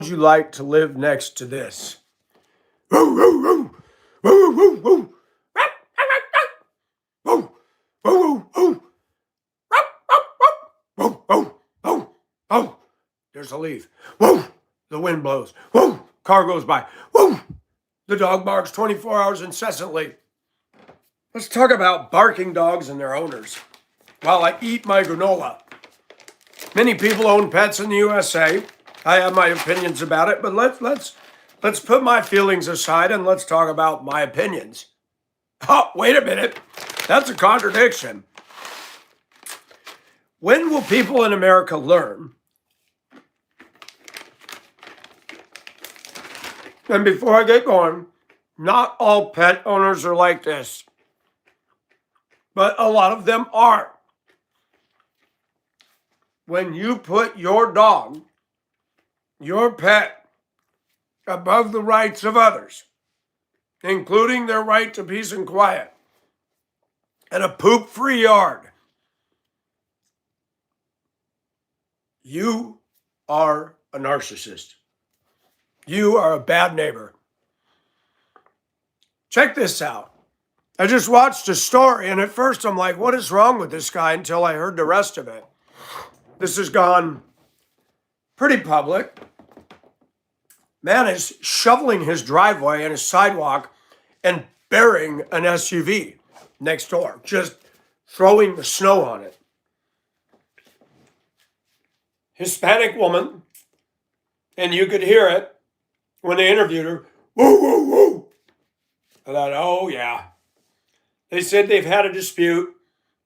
Would you like to live next to this? Woo, woo, woo. Woo, woo, woo. Woo, woo, woo. Woo, woo, woo, woo. There's a leaf. Woo, the wind blows. Woo, car goes by. Woo, the dog barks 24 hours incessantly. Let's talk about barking dogs and their owners while I eat my granola. Many people own pets in the USA. I have my opinions about it, but let's put my feelings aside and let's talk about my opinions. Oh, wait a minute. That's a contradiction. When will people in America learn? And before I get going, not all pet owners are like this, but a lot of them are. When you put your dog, your pet, above the rights of others, including their right to peace and quiet, and a poop-free yard, you are a narcissist. You are a bad neighbor. Check this out. I just watched a story, and at first I'm like, what is wrong with this guy? Until I heard the rest of it. This has gone pretty public. Man is shoveling his driveway and his sidewalk and burying an SUV next door, just throwing the snow on it. Hispanic woman, and you could hear it when they interviewed her. Woo, woo, woo. I thought, oh yeah. They said they've had a dispute,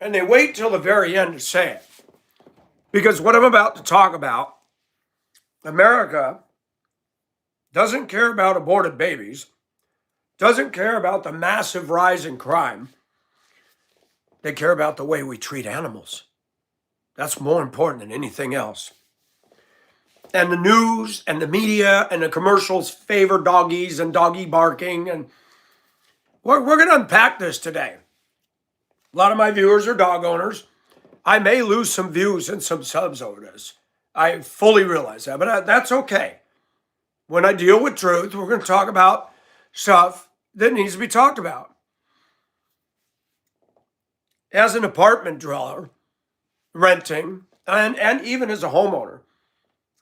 and they wait till the very end to say it. Because what I'm about to talk about, America doesn't care about aborted babies, doesn't care about the massive rise in crime. They care about the way we treat animals. That's more important than anything else. And the news and the media and the commercials favor doggies and doggy barking. And we're going to unpack this today. A lot of my viewers are dog owners. I may lose some views and some subs over this. I fully realize that, but that's okay. When I deal with truth, we're going to talk about stuff that needs to be talked about. As an apartment dweller, renting, and even as a homeowner,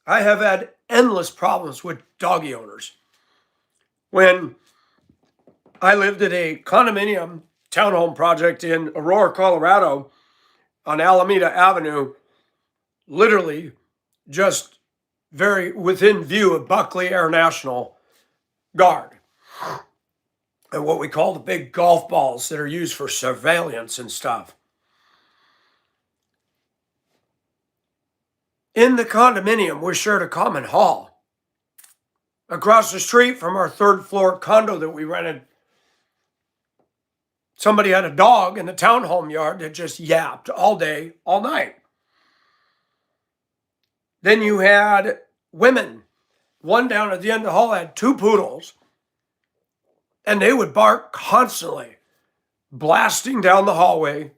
I have had endless problems with doggy owners. When I lived at a condominium townhome project in Aurora, Colorado, on Alameda Avenue, literally just very within view of Buckley Air National Guard, and what we call the big golf balls that are used for surveillance and stuff. In the condominium, we shared a common hall. Across the street from our third floor condo that we rented, somebody had a dog in the townhome yard that just yapped all day, all night. Then you had women. One down at the end of the hall had 2 poodles, and they would bark constantly, blasting down the hallway,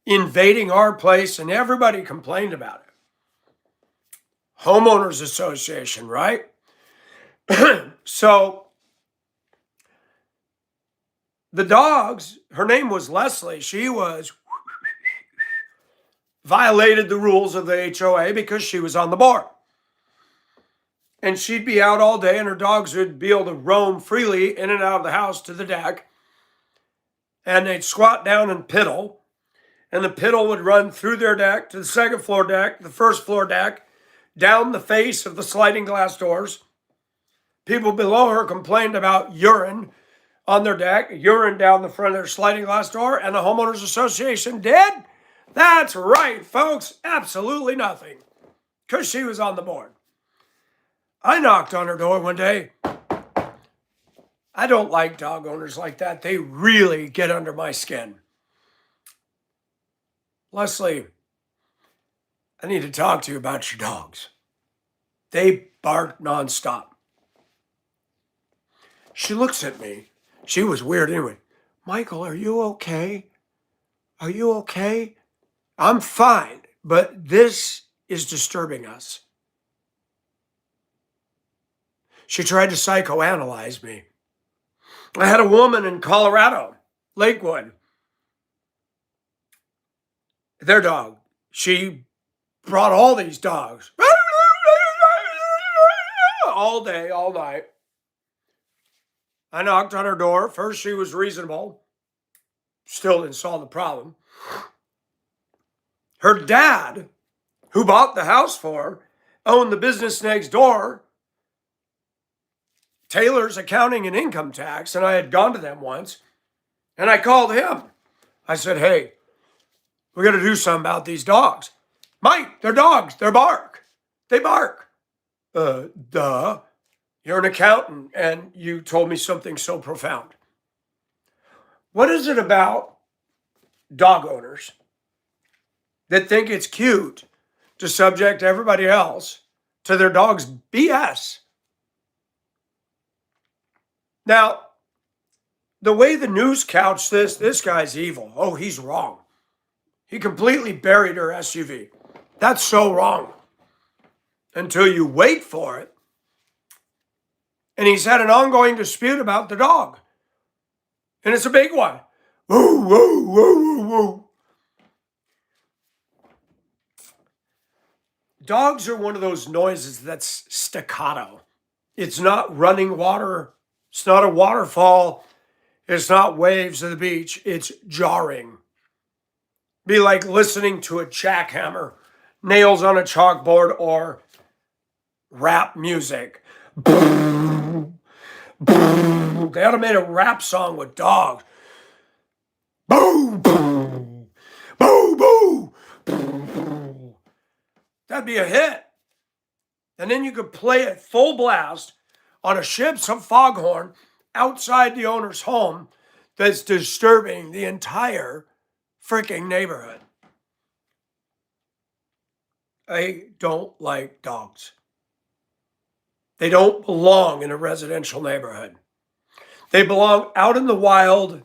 invading our place, and everybody complained about it. Homeowners Association, right? So the dogs, her name was Leslie, she was violated the rules of the HOA because she was on the board. And she'd be out all day and her dogs would be able to roam freely in and out of the house to the deck. And they'd squat down and piddle. And the piddle would run through their deck to the second floor deck, the first floor deck, down the face of the sliding glass doors. People below her complained about urine on their deck, urine down the front of their sliding glass door, and the Homeowners Association did? That's right, folks, absolutely nothing, because she was on the board. I knocked on her door one day. I don't like dog owners like that. They really get under my skin. Leslie, I need to talk to you about your dogs. They bark nonstop. She looks at me. She was weird anyway. Michael, are you okay? Are you okay? I'm fine, but this is disturbing us. She tried to psychoanalyze me. I had a woman in Colorado, Lakewood, their dog. She brought all these dogs all day, all night. I knocked on her door. First, she was reasonable. Still didn't solve the problem. Her dad, who bought the house for her, owned the business next door, Taylor's Accounting and Income Tax, and I had gone to them once, and I called him. I said, hey, we got to do something about these dogs. Mike, they're dogs. They bark. They bark. Duh. You're an accountant, and you told me something so profound. What is it about dog owners that think it's cute to subject everybody else to their dog's BS? Now, the way the news couched this guy's evil. Oh, he's wrong. He completely buried her SUV. That's so wrong. Until you wait for it. And he's had an ongoing dispute about the dog. And it's a big one. Woo, woo, woo, woo, woo. Dogs are one of those noises that's staccato. It's not running water. It's not a waterfall. It's not waves of the beach. It's jarring. Be like listening to a jackhammer, nails on a chalkboard, or rap music. They ought to make a rap song with dogs. Boo, boo, boo, boo, boo. That'd be a hit. And then you could play it full blast on a ship's foghorn outside the owner's home that's disturbing the entire freaking neighborhood. I don't like dogs. They don't belong in a residential neighborhood. They belong out in the wild,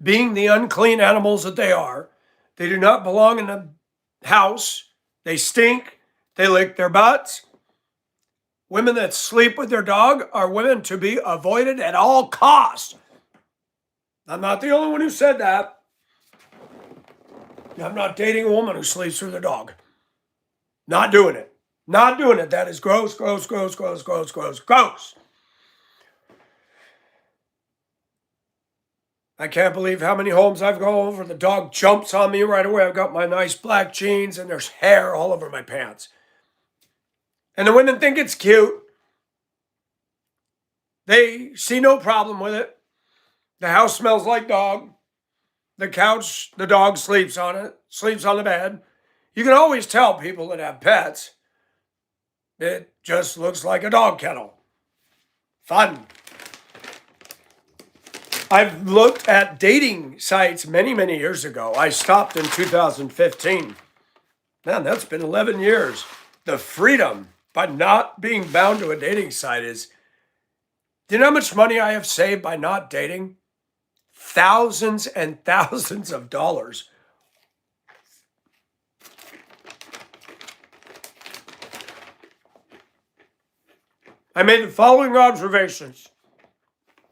being the unclean animals that they are. They do not belong in a house. They stink. They lick their butts. Women that sleep with their dog are women to be avoided at all costs. I'm not the only one who said that. I'm not dating a woman who sleeps with her dog. Not doing it. Not doing it. That is gross, gross, gross, gross, gross, gross, gross. I can't believe how many homes I've gone over. The dog jumps on me right away. I've got my nice black jeans and there's hair all over my pants. And the women think it's cute. They see no problem with it. The house smells like dog. The couch, the dog sleeps on it, sleeps on the bed. You can always tell people that have pets. It just looks like a dog kennel. Fun. I've looked at dating sites many, many years ago. I stopped in 2015. Man, that's been 11 years. The freedom by not being bound to a dating site is, do you know how much money I have saved by not dating? Thousands and thousands of dollars. I made the following observations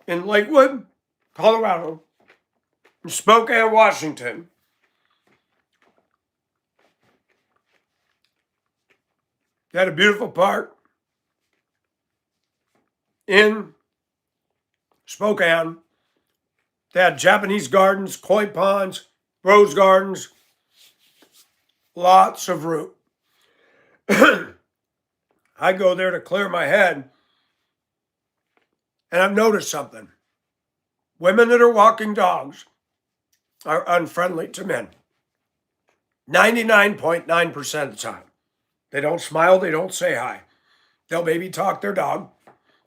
in Lakewood, Colorado, in Spokane, Washington. They had a beautiful park in Spokane. They had Japanese gardens, koi ponds, rose gardens, lots of room. I go there to clear my head, and I've noticed something. Women that are walking dogs are unfriendly to men. 99.9% of the time. They don't smile, they don't say hi. They'll maybe talk their dog.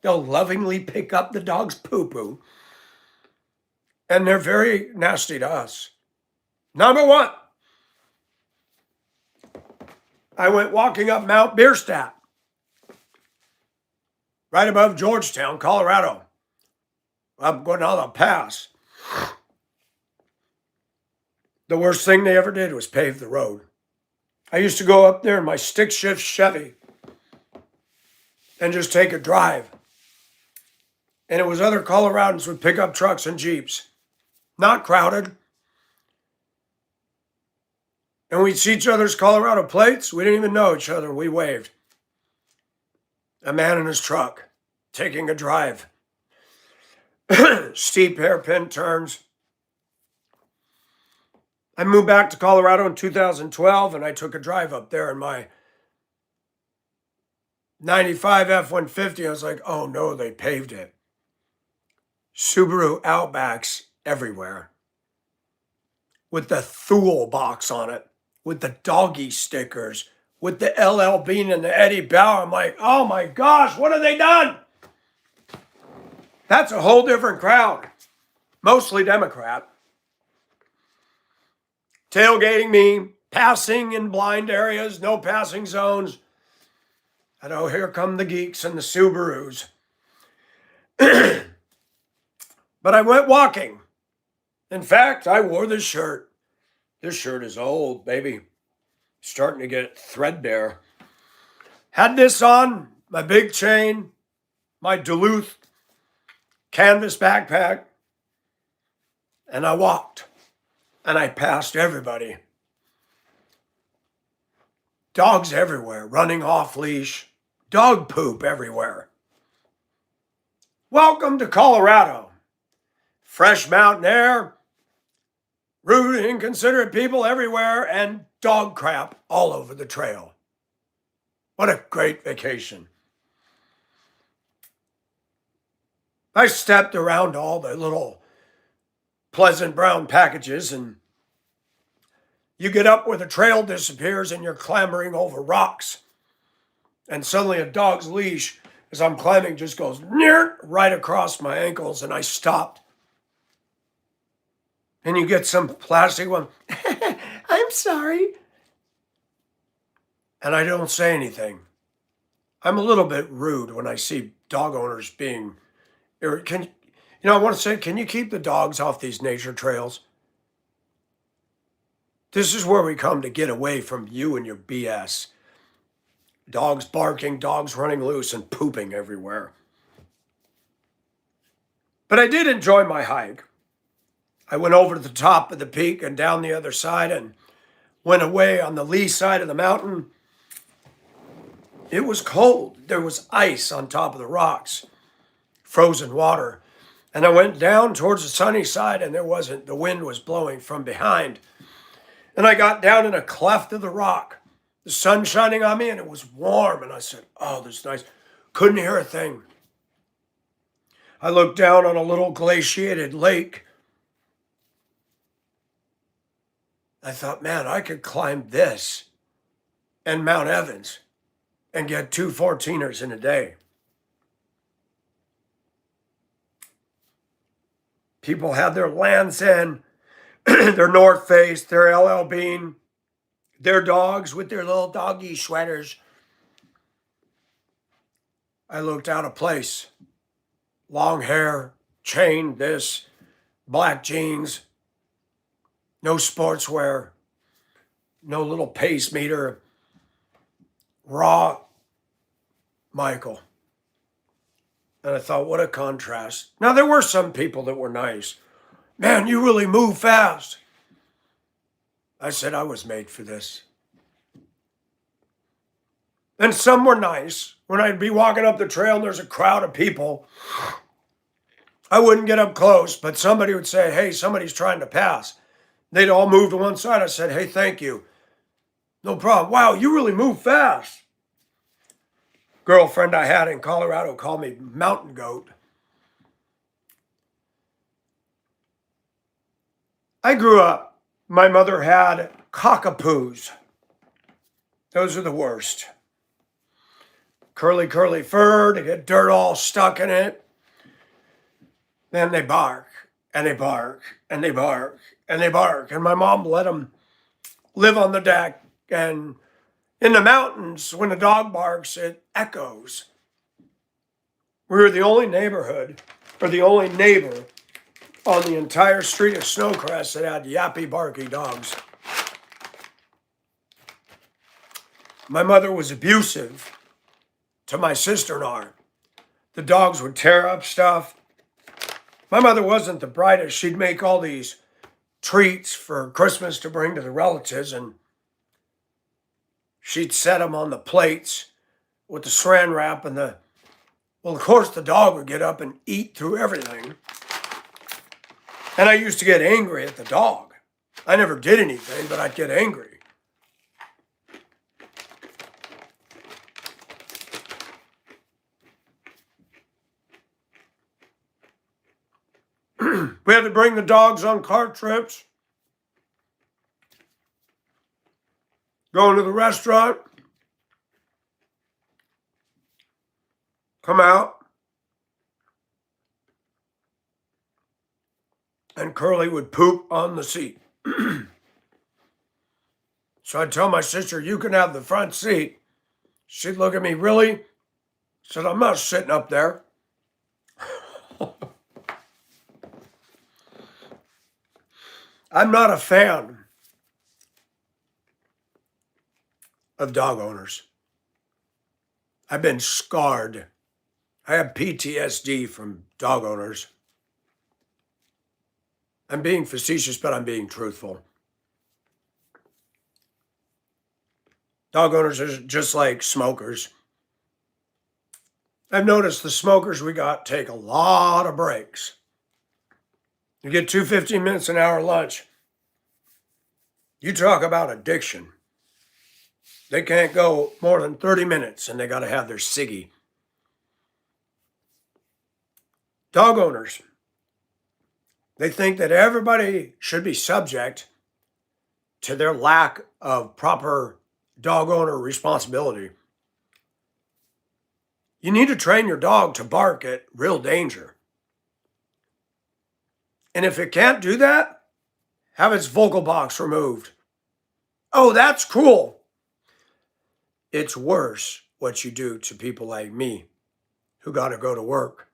They'll lovingly pick up the dog's poo-poo. And they're very nasty to us. Number one, I went walking up Mount Bierstadt, right above Georgetown, Colorado. I'm going on a pass. The worst thing they ever did was pave the road. I used to go up there in my stick shift Chevy and just take a drive. And it was other Coloradans with pickup trucks and Jeeps. Not crowded. And we'd see each other's Colorado plates. We didn't even know each other. We waved. A man in his truck, taking a drive. Steep hairpin turns. I moved back to Colorado in 2012, and I took a drive up there in my 95 F-150. I was like, oh no, they paved it. Subaru Outbacks everywhere. With the Thule box on it. With the doggy stickers. With the LL Bean and the Eddie Bauer. I'm like, oh my gosh, what have they done? That's a whole different crowd. Mostly Democrat. Tailgating me, passing in blind areas, no passing zones. And oh, here come the geeks and the Subarus. But I went walking. In fact, I wore this shirt. This shirt is old, baby. Starting to get threadbare. Had this on, my big chain, my Duluth canvas backpack, and I walked. And I passed everybody. Dogs everywhere, running off leash. Dog poop everywhere. Welcome to Colorado. Fresh mountain air, rude and inconsiderate people everywhere, and dog crap all over the trail. What a great vacation. I stepped around all the little pleasant brown packages, and you get up where the trail disappears and you're clambering over rocks. And suddenly a dog's leash, as I'm climbing, just goes right across my ankles, and I stopped. And you get some plastic one, I'm sorry. And I don't say anything. I'm a little bit rude when I see dog owners being, I want to say, can you keep the dogs off these nature trails? This is where we come to get away from you and your BS. Dogs barking, dogs running loose, and pooping everywhere. But I did enjoy my hike. I went over to the top of the peak and down the other side and went away on the lee side of the mountain. It was cold. There was ice on top of the rocks, frozen water. And I went down towards the sunny side, and there wasn't. The wind was blowing from behind. And I got down in a cleft of the rock. The sun shining on me, and it was warm. And I said, oh, this is nice. Couldn't hear a thing. I looked down on a little glaciated lake. I thought, man, I could climb this and Mount Evans and get 2 14ers in a day. People had their Lands End, their North Face, their LL Bean, their dogs with their little doggy sweaters. I looked out of place. Long hair, chain, this, black jeans, no sportswear, no little pace meter, raw Michael. And I thought, what a contrast. Now, there were some people that were nice. Man, you really move fast. I said, I was made for this. And some were nice. When I'd be walking up the trail and there's a crowd of people, I wouldn't get up close, but somebody would say, hey, somebody's trying to pass. They'd all move to one side. I said, hey, thank you. No problem. Wow, you really move fast. Girlfriend I had in Colorado called me mountain goat. I grew up. My mother had cockapoos. Those are the worst. Curly, curly fur to get dirt all stuck in it. Then they bark, and they bark, and they bark, and they bark. And my mom let them live on the deck. And in the mountains, when a dog barks, it echoes. We were the only neighborhood, or the only neighbor on the entire street of Snowcrest that had yappy, barky dogs. My mother was abusive to my sister-in-law. The dogs would tear up stuff. My mother wasn't the brightest. She'd make all these treats for Christmas to bring to the relatives, and she'd set them on the plates with the saran wrap and well, of course, the dog would get up and eat through everything. And I used to get angry at the dog. I never did anything, but I'd get angry. We had to bring the dogs on car trips. Going to the restaurant. Come out. And Curly would poop on the seat. So I'd tell my sister, you can have the front seat. She'd look at me, really? I said, I'm not sitting up there. I'm not a fan of dog owners. I've been scarred. I have PTSD from dog owners. I'm being facetious, but I'm being truthful. Dog owners are just like smokers. I've noticed the smokers we got take a lot of breaks. You get 2 15 minutes an hour lunch. You talk about addiction. They can't go more than 30 minutes and they got to have their ciggy. Dog owners, they think that everybody should be subject to their lack of proper dog owner responsibility. You need to train your dog to bark at real danger. And if it can't do that, have its vocal box removed. Oh, that's cool. It's worse what you do to people like me who got to go to work.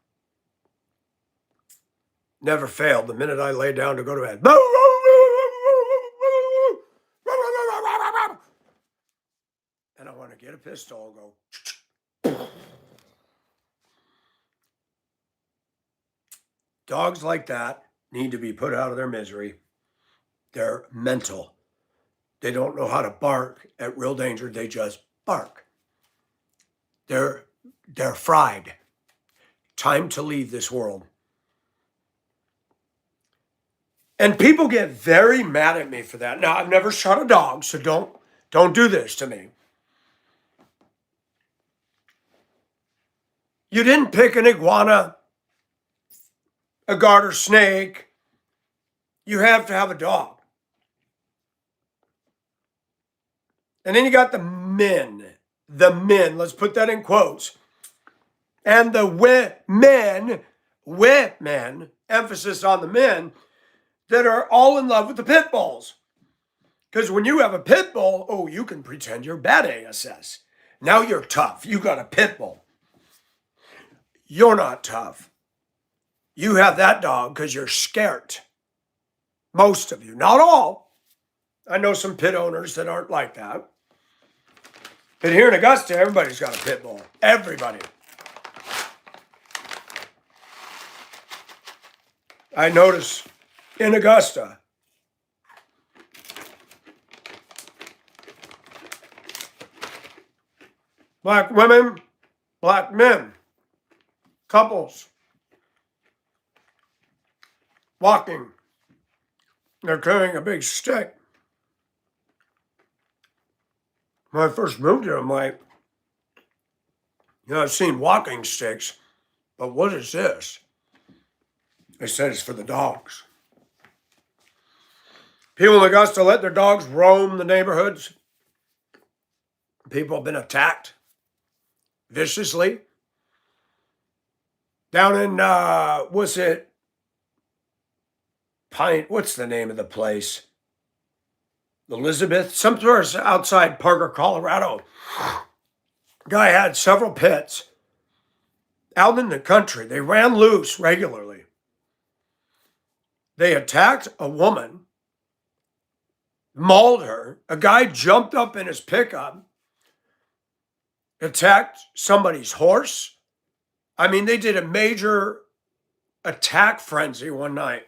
Never failed the minute I lay down to go to bed. And I want to get a pistol and go. Dogs like that need to be put out of their misery. They're mental. They don't know how to bark at real danger. They just bark. They're fried. Time to leave this world. And people get very mad at me for that. Now, I've never shot a dog, so don't do this to me. You didn't pick an iguana, a garter snake. You have to have a dog. And then you got the men, let's put that in quotes, and the women, emphasis on the men, that are all in love with the pit bulls. Because when you have a pit bull, oh, you can pretend you're bad ASS. Now you're tough. You got a pit bull. You're not tough. You have that dog because you're scared. Most of you, not all. I know some pit owners that aren't like that. But here in Augusta, everybody's got a pit bull. Everybody. I notice in Augusta, black women, black men, couples, walking. They're carrying a big stick. When I first moved here, I'm like, I've seen walking sticks, but what is this? They said it's for the dogs. People in Augusta let their dogs roam the neighborhoods. People have been attacked viciously. Down in, what's the name of the place? Elizabeth, somewhere outside Parker, Colorado. Guy had several pits out in the country. They ran loose regularly. They attacked a woman, mauled her. A guy jumped up in his pickup attacked somebody's horse. I mean, they did a major attack frenzy one night.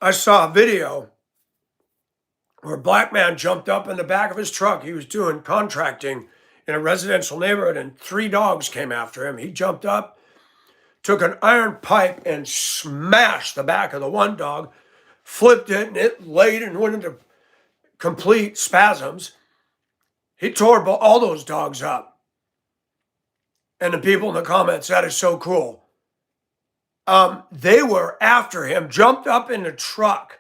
I saw a video where a black man jumped up in the back of his truck. He was doing contracting in a residential neighborhood, and 3 dogs came after him. He jumped up, took an iron pipe and smashed the back of the one dog, flipped it, and it laid and went into complete spasms. He tore all those dogs up. And the people in the comments, that is so cruel. They were after him, jumped up in the truck.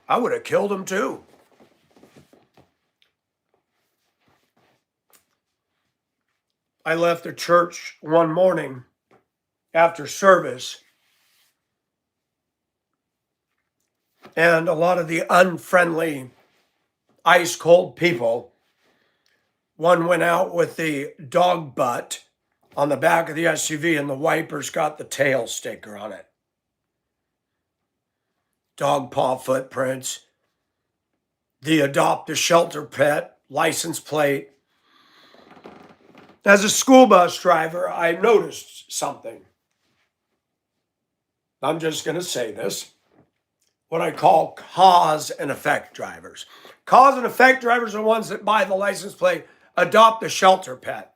I would have killed him too. I left the church one morning after service, and a lot of the unfriendly, ice cold people, one went out with the dog butt on the back of the SUV, and the wipers got the tail sticker on it. Dog paw footprints, the adopt a shelter pet license plate. As a school bus driver, I noticed something. I'm just going to say this. What I call cause and effect drivers. Cause and effect drivers are ones that buy the license plate, adopt the shelter pet,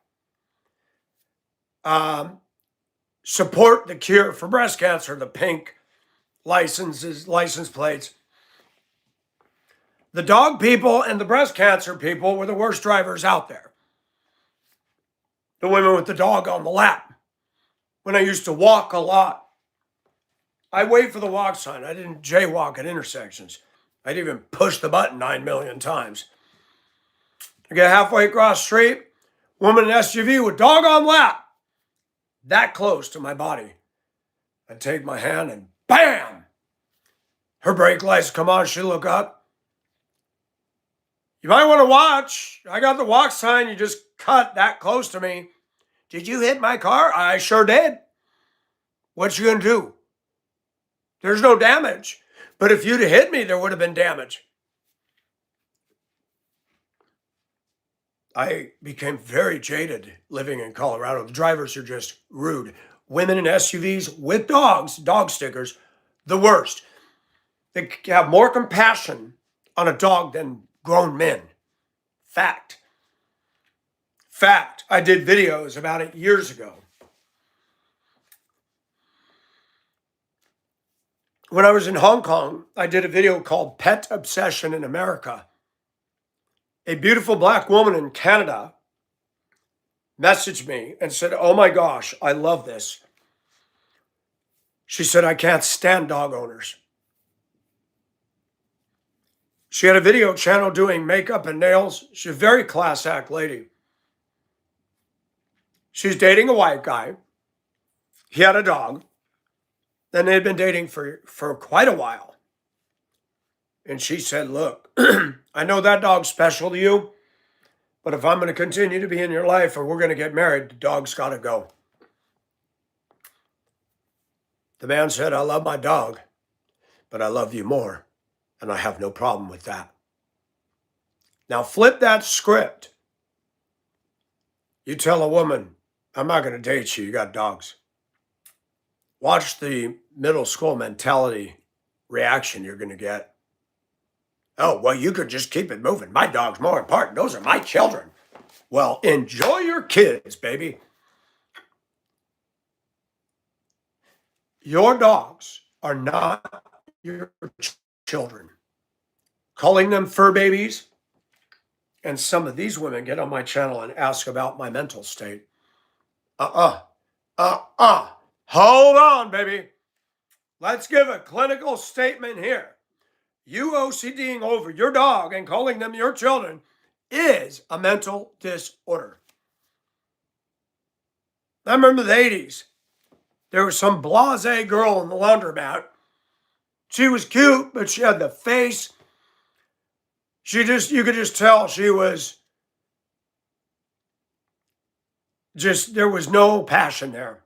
support the cure for breast cancer, the pink license plates. The dog people and the breast cancer people were the worst drivers out there. The women with the dog on the lap. When I used to walk a lot, I wait for the walk sign. I didn't jaywalk at intersections. I'd even push the button 9 million times. I get halfway across the street, woman in SUV with dog on lap, that close to my body. I'd take my hand and bam! Her brake lights come on, she look up. You might want to watch. I got the walk sign, you just cut that close to me. Did you hit my car? I sure did. What you gonna do? There's no damage. But if you'd have hit me, there would have been damage. I became very jaded living in Colorado. The drivers are just rude. Women in SUVs with dogs, dog stickers, the worst. They have more compassion on a dog than grown men. Fact. Fact. I did videos about it years ago. When I was in Hong Kong, I did a video called Pet Obsession in America. A beautiful black woman in Canada messaged me and said, oh my gosh, I love this. She said, I can't stand dog owners. She had a video channel doing makeup and nails. She's a very class act lady. She's dating a white guy. He had a dog. Then they had been dating for quite a while. And she said, look, I know that dog's special to you, but if I'm going to continue to be in your life or we're going to get married, the dog's got to go. The man said, I love my dog, but I love you more, and I have no problem with that. Now flip that script. You tell a woman, I'm not going to date you, you got dogs. Watch the middle school mentality reaction you're going to get. Oh, well, you could just keep it moving. My dog's more important. Those are my children. Well, enjoy your kids, baby. Your dogs are not your children. Calling them fur babies. And some of these women get on my channel and ask about my mental state. Hold on, baby. Let's give a clinical statement here. You OCDing over your dog and calling them your children is a mental disorder. I remember the 80s. There was some blasé girl in the laundromat. She was cute, but she had the face. You could just tell she was there was no passion there.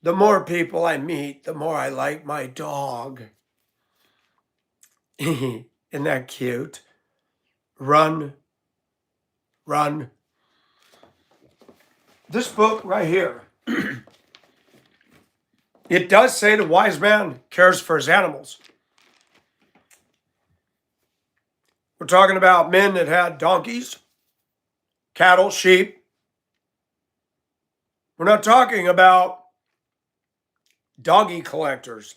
The more people I meet, the more I like my dog. Isn't that cute? Run, run. This book right here, it does say the wise man cares for his animals. We're talking about men that had donkeys, cattle, sheep. We're not talking about doggy collectors.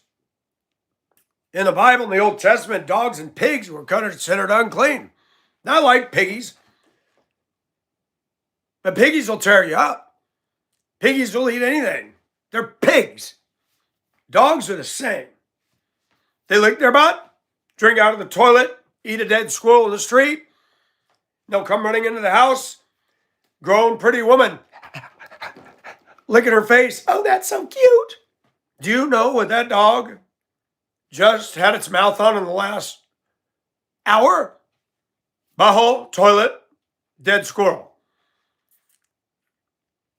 In the Bible, in the Old Testament, dogs and pigs were considered unclean. Not like piggies. But piggies will tear you up. Piggies will eat anything. They're pigs. Dogs are the same. They lick their butt, drink out of the toilet, eat a dead squirrel in the street. They'll come running into the house. Grown, pretty woman, licking her face. Oh, that's so cute. Do you know what that dog just had its mouth on in the last hour? Butthole, toilet, dead squirrel.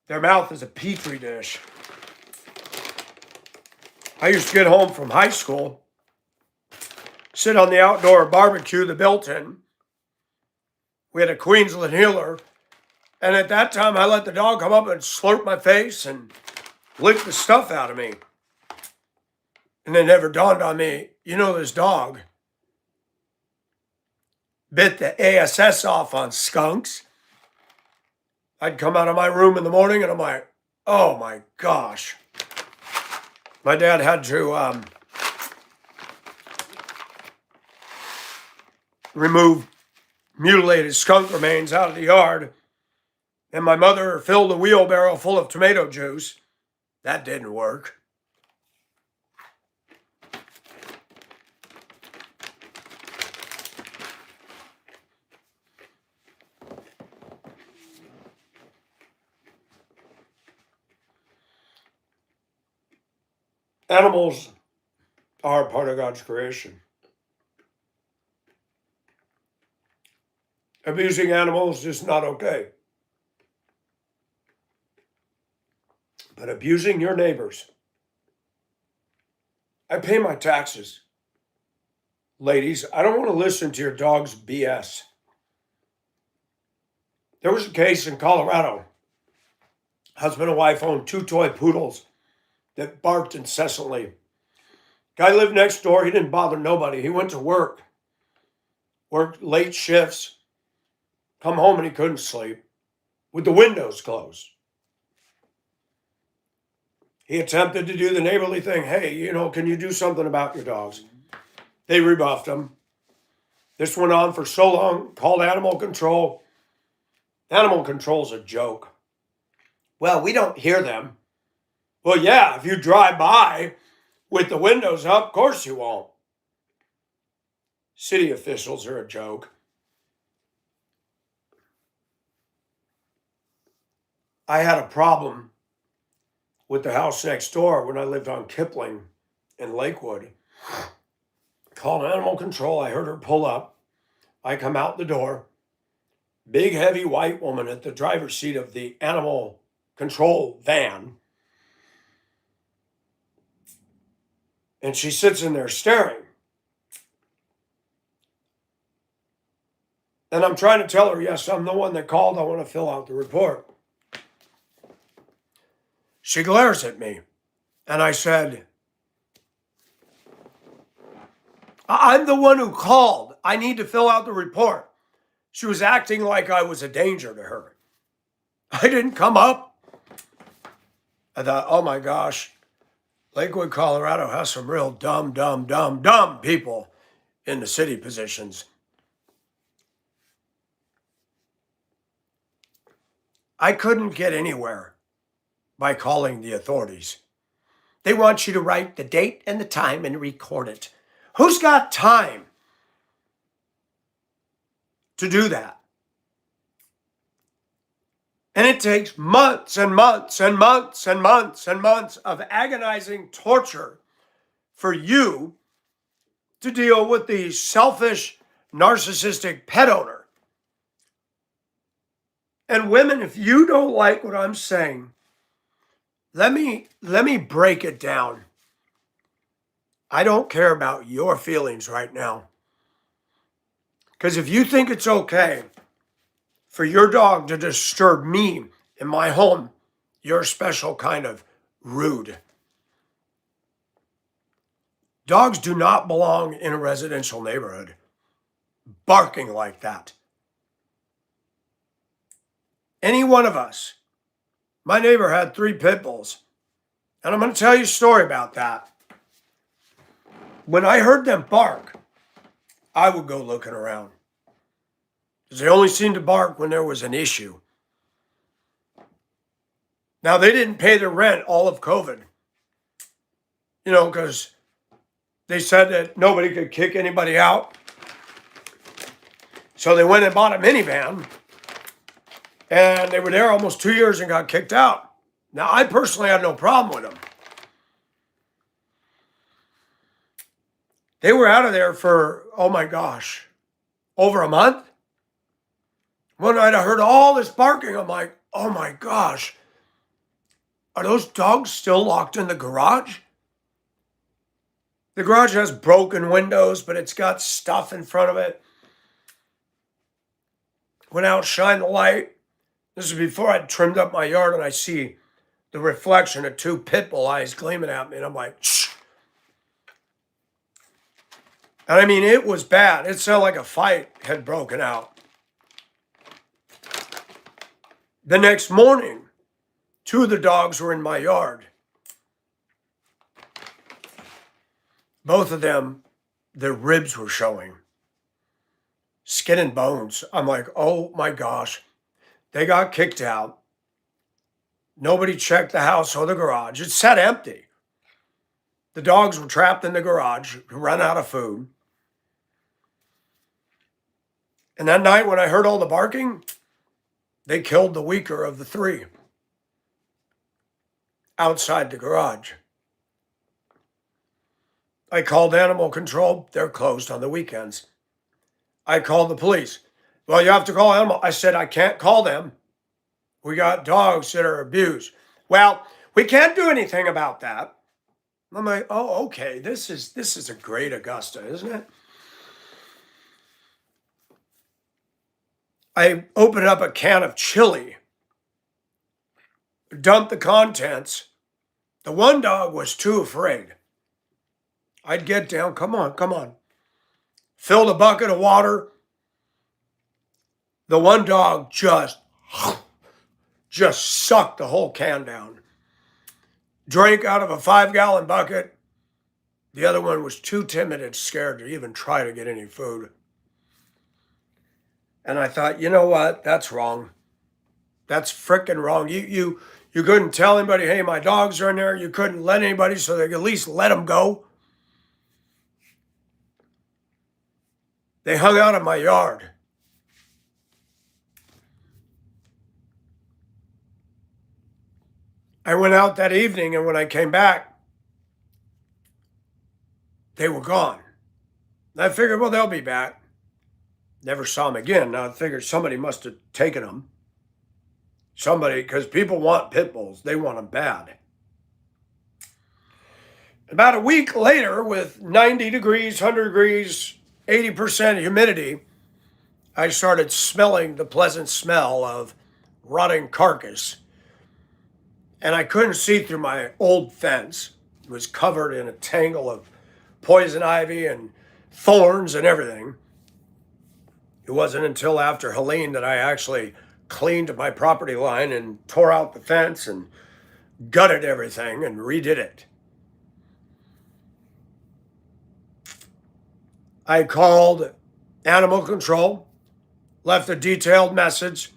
Their mouth is a petri dish. I used to get home from high school, sit on the outdoor barbecue, the built-in. We had a Queensland healer, and at that time I let the dog come up and slurp my face and lick the stuff out of me. And it never dawned on me, you know, this dog bit the ASS off on skunks. I'd come out of my room in the morning and I'm like, oh my gosh. My dad had to remove mutilated skunk remains out of the yard. And my mother filled a wheelbarrow full of tomato juice. That didn't work. Animals are part of God's creation. Abusing animals is not okay. But abusing your neighbors. I pay my taxes. Ladies, I don't want to listen to your dog's BS. There was a case in Colorado. Husband and wife owned 2 toy poodles that barked incessantly. Guy lived next door. He didn't bother nobody. He went to worked late shifts, come home and he couldn't sleep with the windows closed. He attempted to do the neighborly thing. Hey, you know, can you do something about your dogs? They rebuffed him. This went on for so long, called animal control. Animal control's a joke. Well, we don't hear them. Well, yeah, if you drive by with the windows up, of course you won't. City officials are a joke. I had a problem with the house next door when I lived on Kipling in Lakewood. Called animal control. I heard her pull up. I come out the door. Big, heavy white woman at the driver's seat of the animal control van. And she sits in there staring. And I'm trying to tell her, yes, I'm the one that called. I want to fill out the report. She glares at me. And I said, I'm the one who called. I need to fill out the report. She was acting like I was a danger to her. I didn't come up. I thought, oh my gosh, Lakewood, Colorado has some real dumb people in the city positions. I couldn't get anywhere by calling the authorities. They want you to write the date and the time and record it. Who's got time to do that? And it takes months and months and months and months and months of agonizing torture for you to deal with the selfish, narcissistic pet owner. And women, if you don't like what I'm saying, let me break it down. I don't care about your feelings right now. Because if you think it's okay for your dog to disturb me in my home, you're a special kind of rude. Dogs do not belong in a residential neighborhood, barking like that. Any one of us. My neighbor had 3 pit bulls, and I'm going to tell you a story about that. When I heard them bark, I would go looking around, because they only seemed to bark when there was an issue. Now, they didn't pay their rent all of COVID, because they said that nobody could kick anybody out. So they went and bought a minivan, and they were there almost 2 years and got kicked out. Now, I personally had no problem with them. They were out of there for, oh my gosh, over a month. One night I heard all this barking. I'm like, oh my gosh, are those dogs still locked in the garage? The garage has broken windows, but it's got stuff in front of it. Went out, shined the light. This is before I'd trimmed up my yard, and I see the reflection of 2 pit bull eyes gleaming at me, and I'm like, shh. And I mean, it was bad. It sounded like a fight had broken out. The next morning, 2 of the dogs were in my yard. Both of them, their ribs were showing. Skin and bones. I'm like, oh my gosh. They got kicked out. Nobody checked the house or the garage. It sat empty. The dogs were trapped in the garage, run out of food. And that night when I heard all the barking, they killed the weaker of the 3 outside the garage. I called animal control. They're closed on the weekends. I called the police. Well, you have to call animal. I said, I can't call them. We got dogs that are abused. Well, we can't do anything about that. I'm like, oh, okay. This is a great Augusta, isn't it? I opened up a can of chili, dumped the contents. The one dog was too afraid. I'd get down, come on. Filled a bucket of water. The one dog just sucked the whole can down. Drank out of a 5-gallon bucket. The other one was too timid and scared to even try to get any food. And I thought, you know what? That's wrong. That's frickin' wrong. You couldn't tell anybody, hey, my dogs are in there. You couldn't let anybody, so they could at least let them go. They hung out in my yard. I went out that evening, and when I came back, they were gone. And I figured, well, they'll be back. Never saw them again. Now I figured somebody must have taken them. Somebody, because people want pit bulls. They want them bad. About a week later, with 90 degrees, 100 degrees, 80% humidity, I started smelling the pleasant smell of rotting carcass. And I couldn't see through my old fence. It was covered in a tangle of poison ivy and thorns and everything. It wasn't until after Helene that I actually cleaned my property line and tore out the fence and gutted everything and redid it. I called animal control, left a detailed message.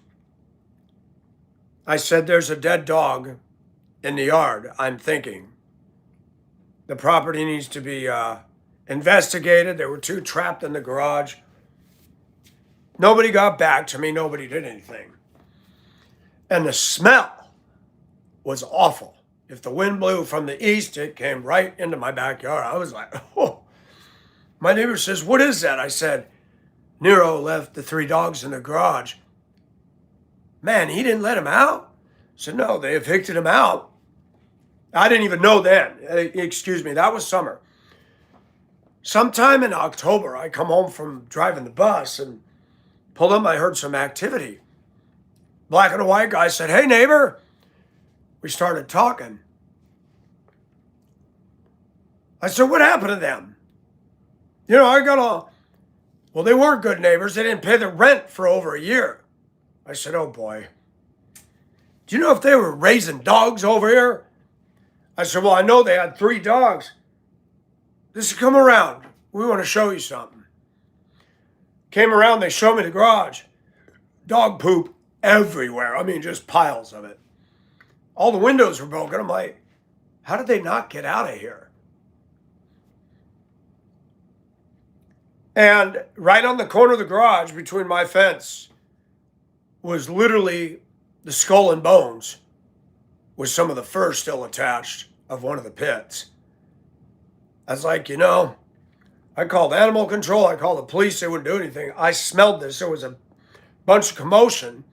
I said, there's a dead dog in the yard, I'm thinking. The property needs to be investigated. There were 2 trapped in the garage. Nobody got back to me. Nobody did anything. And the smell was awful. If the wind blew from the east, it came right into my backyard. I was like, oh. My neighbor says, what is that? I said, Nero left the 3 dogs in the garage. Man, he didn't let them out? I said, no, they evicted him out. I didn't even know then. Excuse me, that was summer. Sometime in October, I come home from driving the bus, and Pulled up, I heard some activity. Black and a white guy said, "Hey, neighbor." We started talking. I said, "What happened to them?" I got all, "Well, they weren't good neighbors. They didn't pay the rent for over a year." I said, "Oh boy. Do you know if they were raising dogs over here?" I said, "Well, I know they had 3 dogs." This is come around. We want to show you something. Came around, they showed me the garage. Dog poop everywhere. I mean, just piles of it. All the windows were broken. I'm like, how did they not get out of here? And right on the corner of the garage between my fence was literally the skull and bones with some of the fur still attached of one of the pits. I was like, I called animal control. I called the police. They wouldn't do anything. I smelled this. There was a bunch of commotion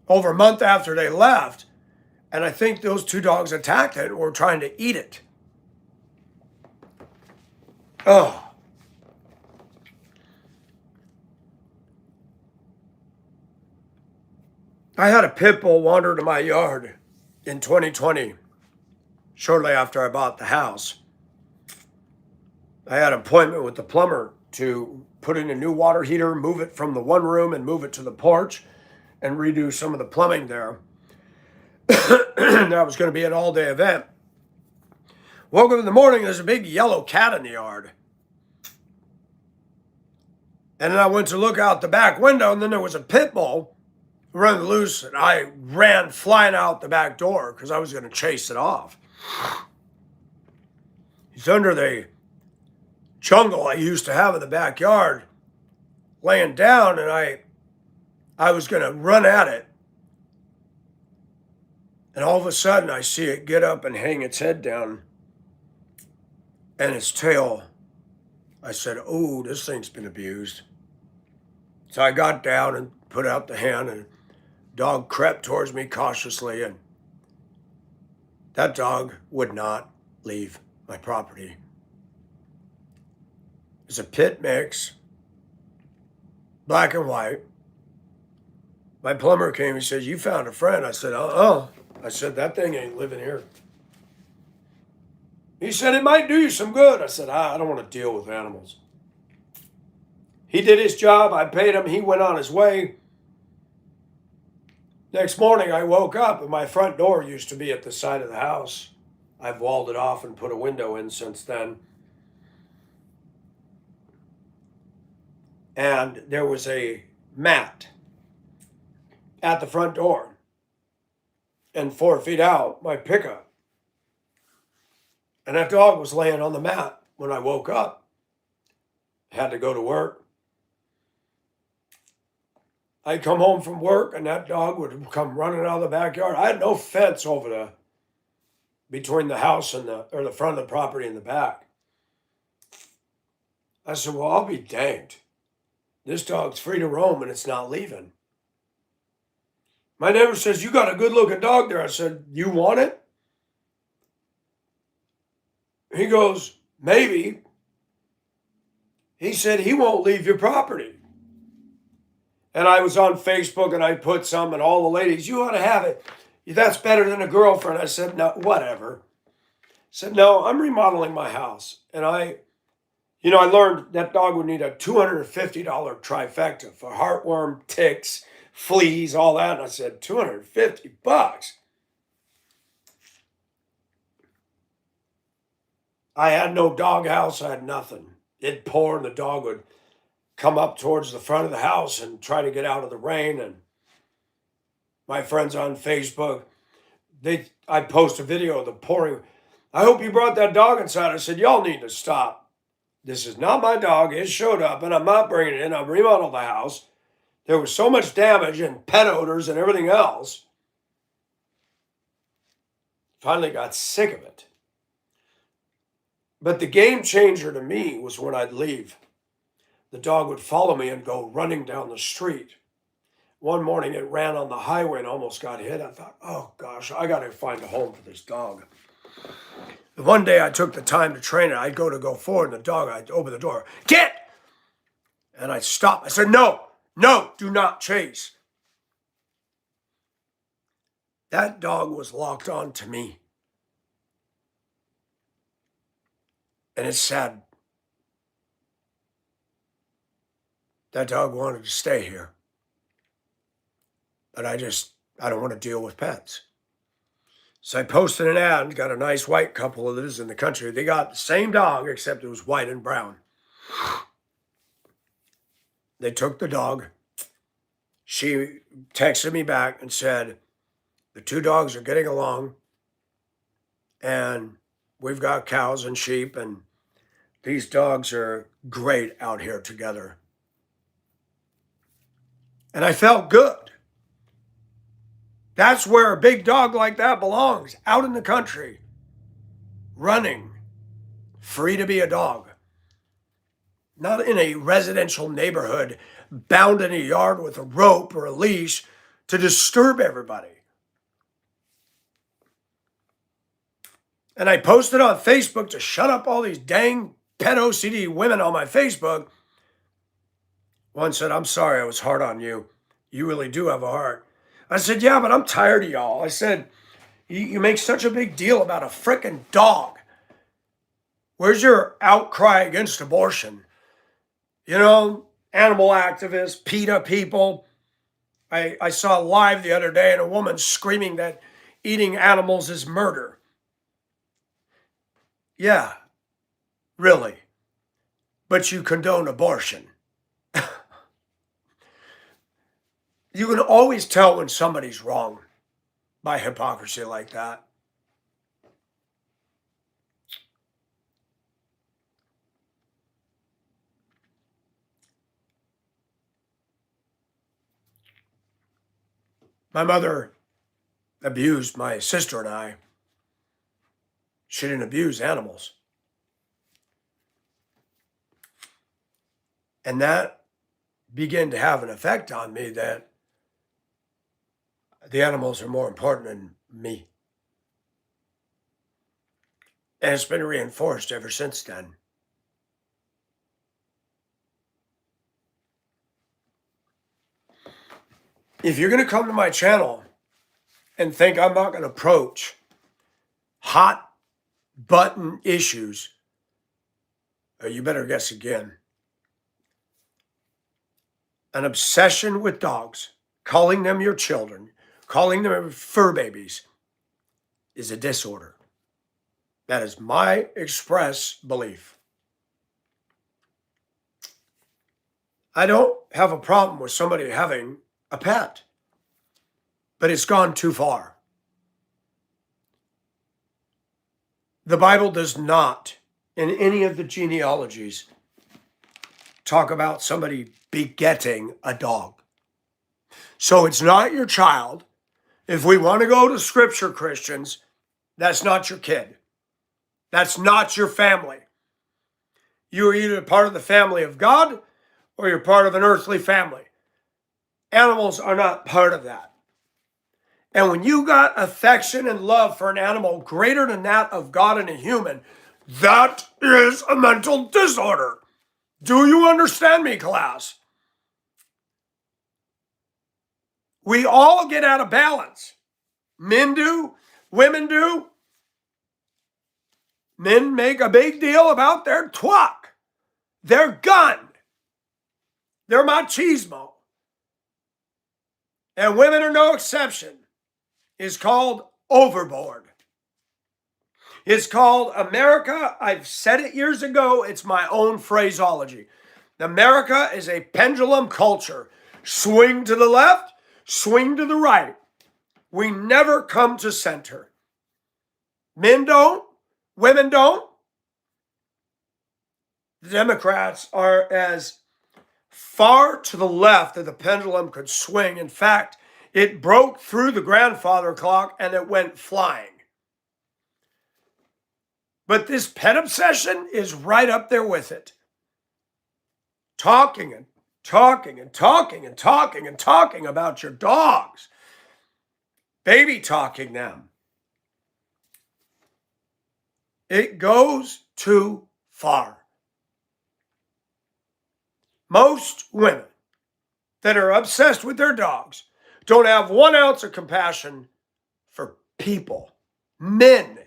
over a month after they left. And I think those 2 dogs attacked it and were trying to eat it. Oh. I had a pit bull wander into my yard in 2020, shortly after I bought the house. I had an appointment with the plumber to put in a new water heater, move it from the one room and move it to the porch and redo some of the plumbing there. That was going to be an all-day event. Woke up in the morning, there's a big yellow cat in the yard. And then I went to look out the back window, and then there was a pit bull running loose, and I ran flying out the back door because I was going to chase it off. He's under the jungle I used to have in the backyard, laying down, and I was going to run at it. And all of a sudden, I see it get up and hang its head down, and its tail. I said, "Oh, this thing's been abused." So I got down and put out the hand, and dog crept towards me cautiously, and that dog would not leave my property. It's a pit mix, black and white. My plumber came, he said, "You found a friend." I said, I said, "That thing ain't living here." He said, "It might do you some good." I said, I don't want to deal with animals. He did his job. I paid him. He went on his way. Next morning, I woke up, and my front door used to be at the side of the house. I've walled it off and put a window in since then. And there was a mat at the front door. And 4 feet out, my pickup. And that dog was laying on the mat when I woke up. Had to go to work. I'd come home from work, and that dog would come running out of the backyard. I had no fence over between the house and the front of the property and the back. I said, "Well, I'll be danged. This dog's free to roam, and it's not leaving." My neighbor says, "You got a good-looking dog there." I said, "You want it?" He goes, "Maybe." He said, "He won't leave your property." And I was on Facebook, and I put some, and all the ladies, "You ought to have it. That's better than a girlfriend." I said, "No, whatever." I said, "No, I'm remodeling my house." And I learned that dog would need a $250 trifecta for heartworm, ticks, fleas, all that. And I said, $250? I had no dog house. I had nothing. It'd pour, and the dog would come up towards the front of the house and try to get out of the rain. And my friends on Facebook, I post a video of the pouring. "I hope you brought that dog inside." I said, "Y'all need to stop. This is not my dog. It showed up, and I'm not bringing it in. I've remodeled the house. There was so much damage and pet odors and everything else." Finally got sick of it. But the game changer to me was when I'd leave. The dog would follow me and go running down the street. One morning it ran on the highway and almost got hit. I thought, "Oh gosh, I got to find a home for this dog." And one day I took the time to train it. I'd go forward, and the dog, I'd open the door, "Get!" And I'd stop. I said, "No, No, do not chase. That dog was locked on to me. And it's sad. That dog wanted to stay here. But I don't want to deal with pets. So I posted an ad, got a nice white couple that lives in the country. They got the same dog, except it was white and brown. They took the dog. She texted me back and said, the two dogs are getting along, and we've got cows and sheep, and these dogs are great out here together. And I felt good. That's where a big dog like that belongs, out in the country, running, free to be a dog. Not in a residential neighborhood, bound in a yard with a rope or a leash to disturb everybody. And I posted on Facebook to shut up all these dang pet OCD women on my Facebook. One said, I'm sorry I was hard on you. You really do have a heart. I said, yeah, but I'm tired of y'all. I said, you make such a big deal about a frickin' dog. Where's your outcry against abortion? You know, animal activists, PETA people. I saw live the other day and a woman screaming that eating animals is murder. Yeah, really. But you condone abortion. You can always tell when somebody's wrong by hypocrisy like that. My mother abused my sister and I. She didn't abuse animals. And that began to have an effect on me that the animals are more important than me. And it's been reinforced ever since then. If you're going to come to my channel and think I'm not going to approach hot button issues, you better guess again. An obsession with dogs, calling them your children, calling them fur babies, is a disorder. That is my express belief. I don't have a problem with somebody having a pet, but it's gone too far. The Bible does not, in any of the genealogies, talk about somebody begetting a dog. So it's not your child. If we want to go to Scripture, Christians, that's not your kid. That's not your family. You're either part of the family of God or you're part of an earthly family. Animals are not part of that. And when you got affection and love for an animal greater than that of God and a human, that is a mental disorder. Do you understand me, class? We all get out of balance. Men do, women do. Men make a big deal about their twat, their gun, their machismo. And women are no exception. It's called overboard. It's called America. I've said it years ago. It's my own phraseology. America is a pendulum culture. Swing to the left, swing to the right. We never come to center. Men don't. Women don't. The Democrats are as far to the left that the pendulum could swing. In fact, it broke through the grandfather clock and it went flying. But this pet obsession is right up there with it. Talking and talking and talking and talking and talking about your dogs. Baby talking them. It goes too far. Most women that are obsessed with their dogs don't have 1 ounce of compassion for people, men,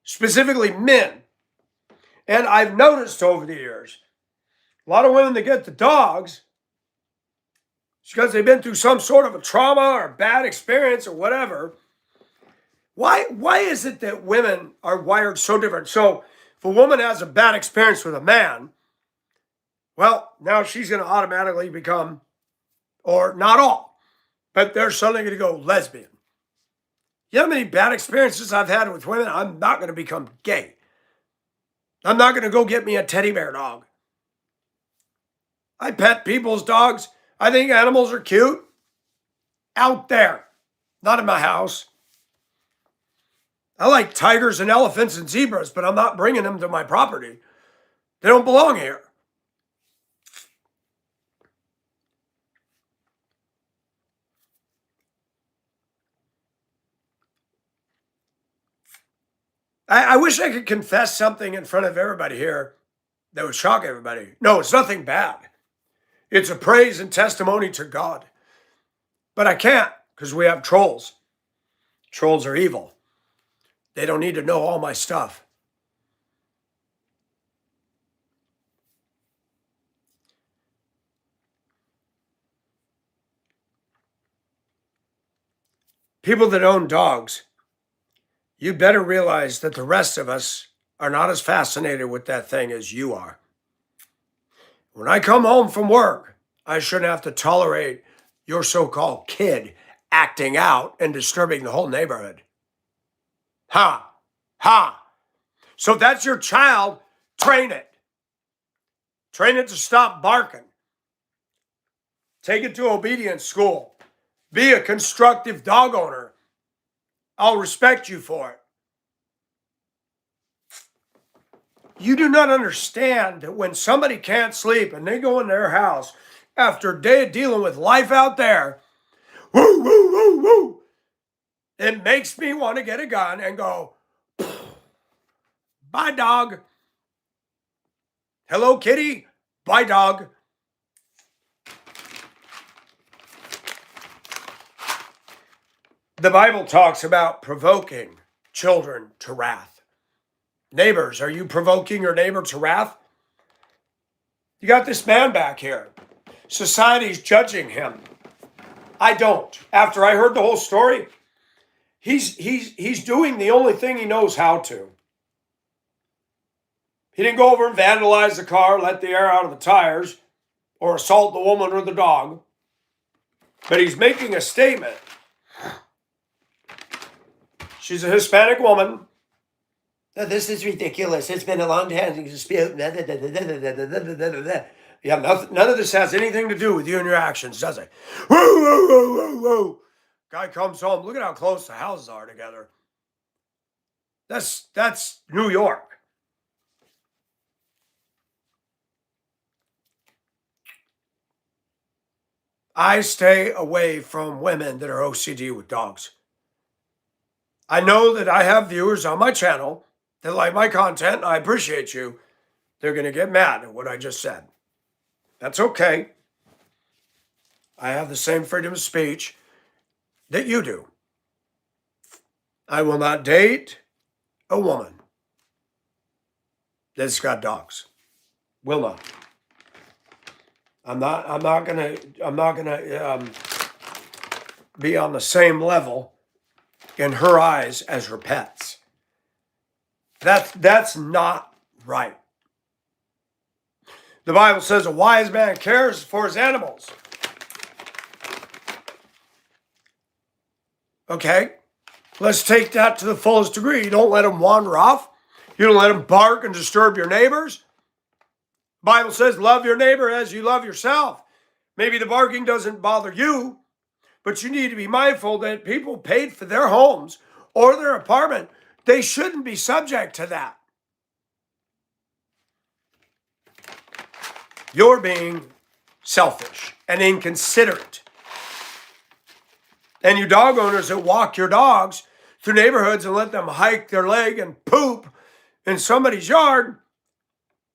specifically men. And I've noticed over the years, a lot of women that get the dogs, it's because they've been through some sort of a trauma or bad experience or whatever. Why is it that women are wired so different? So if a woman has a bad experience with a man, well, now she's going to automatically become, or not all, but they're suddenly going to go lesbian. You know how many bad experiences I've had with women? I'm not going to become gay. I'm not going to go get me a teddy bear dog. I pet people's dogs. I think animals are cute. Out there, not in my house. I like tigers and elephants and zebras, but I'm not bringing them to my property. They don't belong here. I wish I could confess something in front of everybody here that would shock everybody. No, it's nothing bad. It's a praise and testimony to God. But I can't because we have trolls. Trolls are evil. They don't need to know all my stuff. People that own dogs, you better realize that the rest of us are not as fascinated with that thing as you are. When I come home from work, I shouldn't have to tolerate your so-called kid acting out and disturbing the whole neighborhood. Ha! Ha! So if that's your child, train it. Train it to stop barking. Take it to obedience school. Be a constructive dog owner. I'll respect you for it. You do not understand that when somebody can't sleep and they go in their house after a day of dealing with life out there, woo, woo, woo, woo, it makes me want to get a gun and go, bye, dog. Hello, kitty. Bye, dog. The Bible talks about provoking children to wrath. Neighbors, are you provoking your neighbor to wrath? You got this man back here. Society's judging him. I don't. After I heard the whole story, he's doing the only thing he knows how to. He didn't go over and vandalize the car, let the air out of the tires, or assault the woman or the dog. But he's making a statement. She's a Hispanic woman. This is ridiculous. It's been a long-standing dispute. Yeah, none of this has anything to do with you and your actions, does it? Woo, woo, woo, woo, woo. Guy comes home. Look at how close the houses are together. That's New York. I stay away from women that are OCD with dogs. I know that I have viewers on my channel that like my content, and I appreciate you. They're going to get mad at what I just said. That's okay. I have the same freedom of speech that you do. I will not date a woman that's got dogs. Will not. I'm not gonna be on the same level in her eyes as her pets. That's not right. The Bible says a wise man cares for his animals. Okay, let's take that to the fullest degree. You don't let them wander off. You don't let them bark and disturb your neighbors. The Bible says love your neighbor as you love yourself. Maybe the barking doesn't bother you, but you need to be mindful that people paid for their homes or their apartment, they shouldn't be subject to that. You're being selfish and inconsiderate. And you dog owners that walk your dogs through neighborhoods and let them hike their leg and poop in somebody's yard,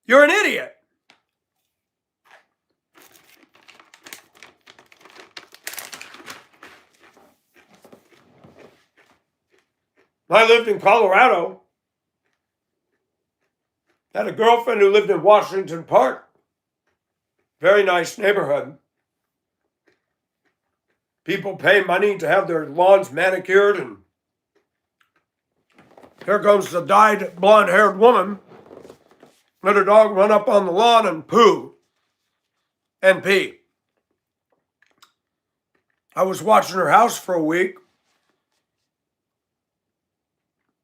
you're an idiot. I lived in Colorado. Had a girlfriend who lived in Washington Park. Very nice neighborhood. People pay money to have their lawns manicured, and here comes the dyed blonde-haired woman. Let her dog run up on the lawn and poo and pee. I was watching her house for a week.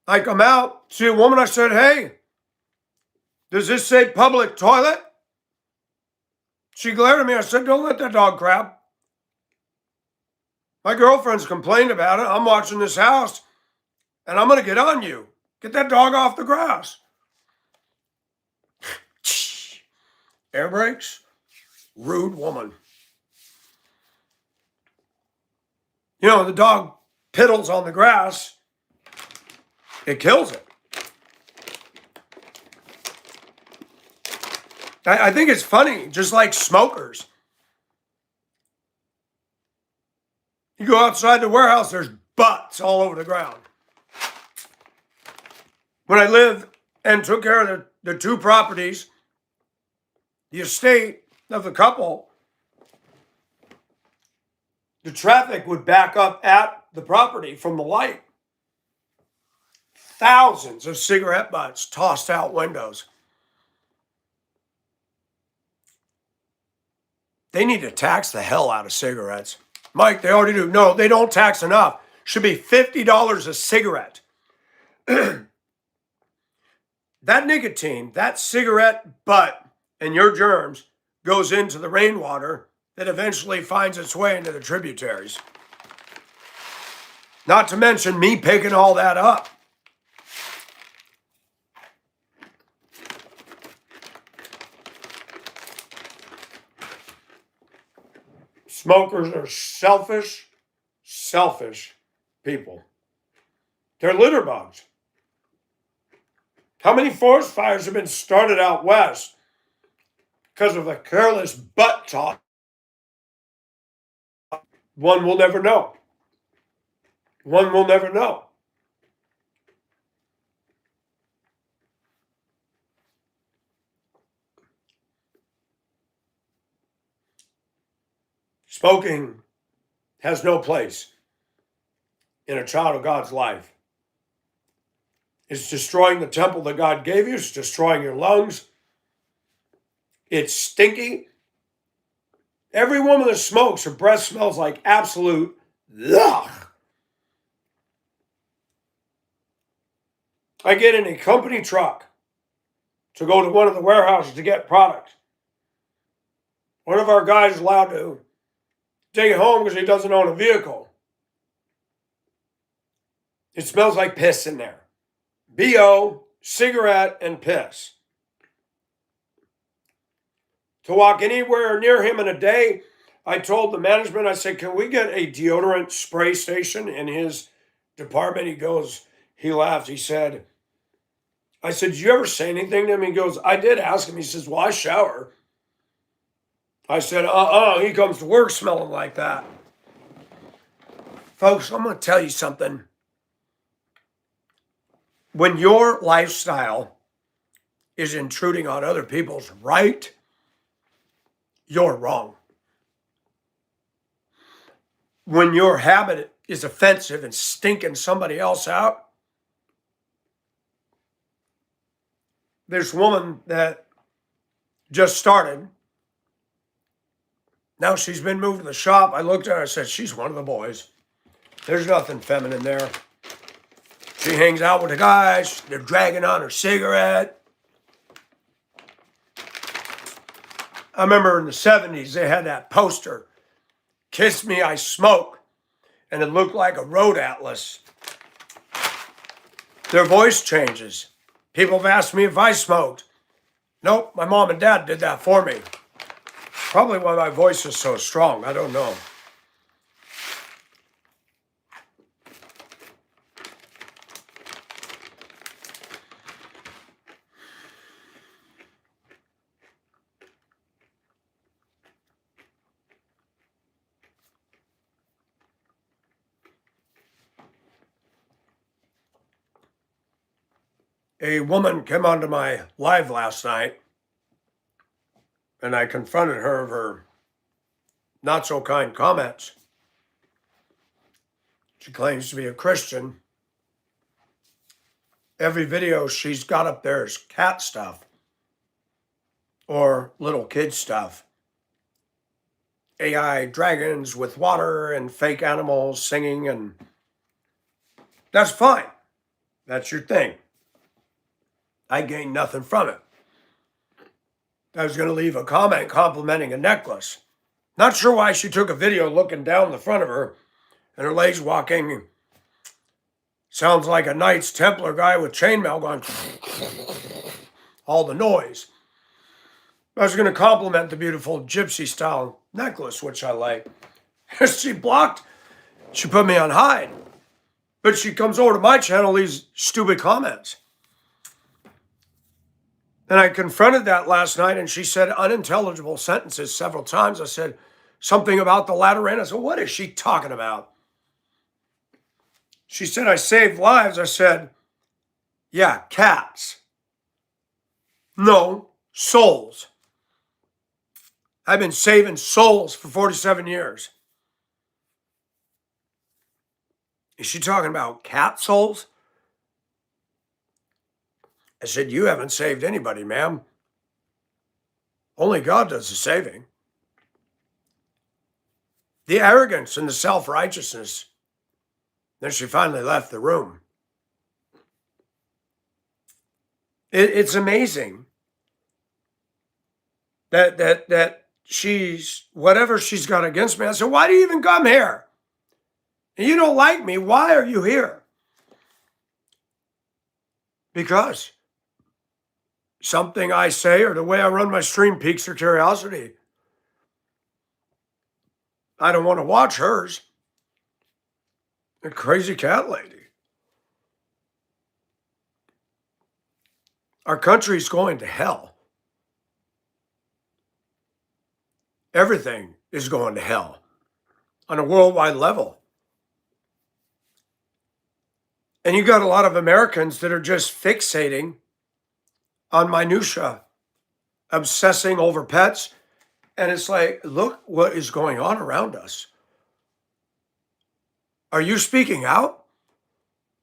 I come out, see a woman, I said, "Hey, does this say public toilet?" She glared at me. I said, "Don't let that dog crap. My girlfriend's complained about it. I'm watching this house, and I'm going to get on you. Get that dog off the grass." Air brakes. Rude woman. You know, the dog piddles on the grass. It kills it. I think it's funny, just like smokers. You go outside the warehouse, there's butts all over the ground. When I lived and took care of the two properties, the estate of the couple, the traffic would back up at the property from the light. Thousands of cigarette butts tossed out windows. They need to tax the hell out of cigarettes. Mike, they already do. No, they don't tax enough. Should be $50 a cigarette. That nicotine, that cigarette butt, and your germs goes into the rainwater that eventually finds its way into the tributaries. Not to mention me picking all that up. Smokers are selfish people. They're litter bugs. How many forest fires have been started out west because of a careless butt talk? One will never know. One will never know. Smoking has no place in a child of God's life. It's destroying the temple that God gave you. It's destroying your lungs. It's stinky. Every woman that smokes, her breath smells like absolute ugh. I get in a company truck to go to one of the warehouses to get product. One of our guys is allowed to take it home because he doesn't own a vehicle. It smells like piss in there. BO, cigarette, and piss. To walk anywhere near him in a day, I told the management, I said, "Can we get a deodorant spray station in his department?" He laughed. He said, I said, "Did you ever say anything to him?" He goes, "I did ask him." He says, "Well, I shower." I said, he comes to work smelling like that. Folks, I'm going to tell you something. When your lifestyle is intruding on other people's right, you're wrong. When your habit is offensive and stinking somebody else out, this woman that just started, now she's been moved to the shop. I looked at her, I said, "She's one of the boys. There's nothing feminine there." She hangs out with the guys. They're dragging on her cigarette. I remember in the 70s, they had that poster, "Kiss Me, I Smoke," and it looked like a road atlas. Their voice changes. People have asked me if I smoked. Nope, my mom and dad did that for me. Probably why my voice is so strong. I don't know. A woman came onto my live last night, and I confronted her of her not so kind comments. She claims to be a Christian. Every video she's got up there is cat stuff or little kid stuff. AI dragons with water and fake animals singing, and that's fine. That's your thing. I gained nothing from it. I was going to leave a comment complimenting a necklace. Not sure why she took a video looking down the front of her and her legs walking. Sounds like a Knights Templar guy with chainmail going all the noise. I was going to compliment the beautiful gypsy style necklace, which I like. She blocked. She put me on hide. But she comes over to my channel, these stupid comments. And I confronted that last night, and she said unintelligible sentences several times. I said something about the latter end. I said, what is she talking about? She said, I saved lives. I said, yeah, cats. No, souls. I've been saving souls for 47 years. Is she talking about cat souls? I said, you haven't saved anybody, ma'am. Only God does the saving. The arrogance and the self-righteousness. Then she finally left the room. It's amazing that she's, whatever she's got against me. I said, why do you even come here? And you don't like me. Why are you here? Because something I say or the way I run my stream piques her curiosity. I don't want to watch hers. A crazy cat lady. Our country's going to hell. Everything is going to hell on a worldwide level. And you got a lot of Americans that are just fixating on minutia, obsessing over pets. And it's like, look what is going on around us. Are you speaking out?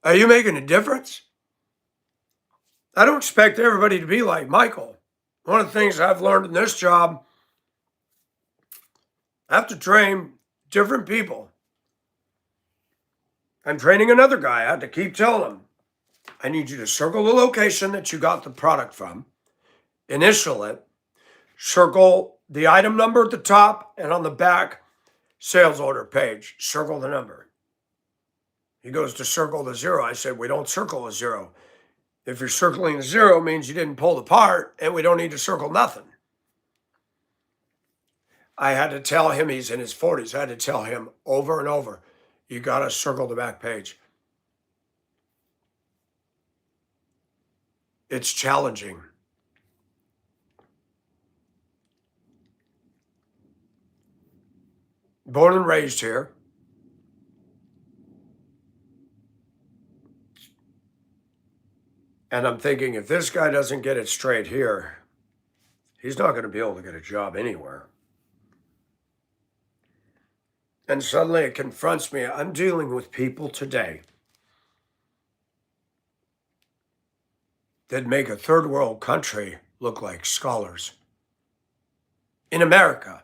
Are you making a difference? I don't expect everybody to be like Michael. One of the things I've learned in this job, I have to train different people. I'm training another guy. I have to keep telling him, I need you to circle the location that you got the product from, initial it, circle the item number at the top, and on the back, sales order page, circle the number. He goes to circle the zero. I said, we don't circle a zero. If you're circling the zero, it means you didn't pull the part, and we don't need to circle nothing. I had to tell him, he's in his 40s, I had to tell him over and over, you got to circle the back page. It's challenging. Born and raised here. And I'm thinking, if this guy doesn't get it straight here, he's not going to be able to get a job anywhere. And suddenly it confronts me. I'm dealing with people today that make a third world country look like scholars. In America,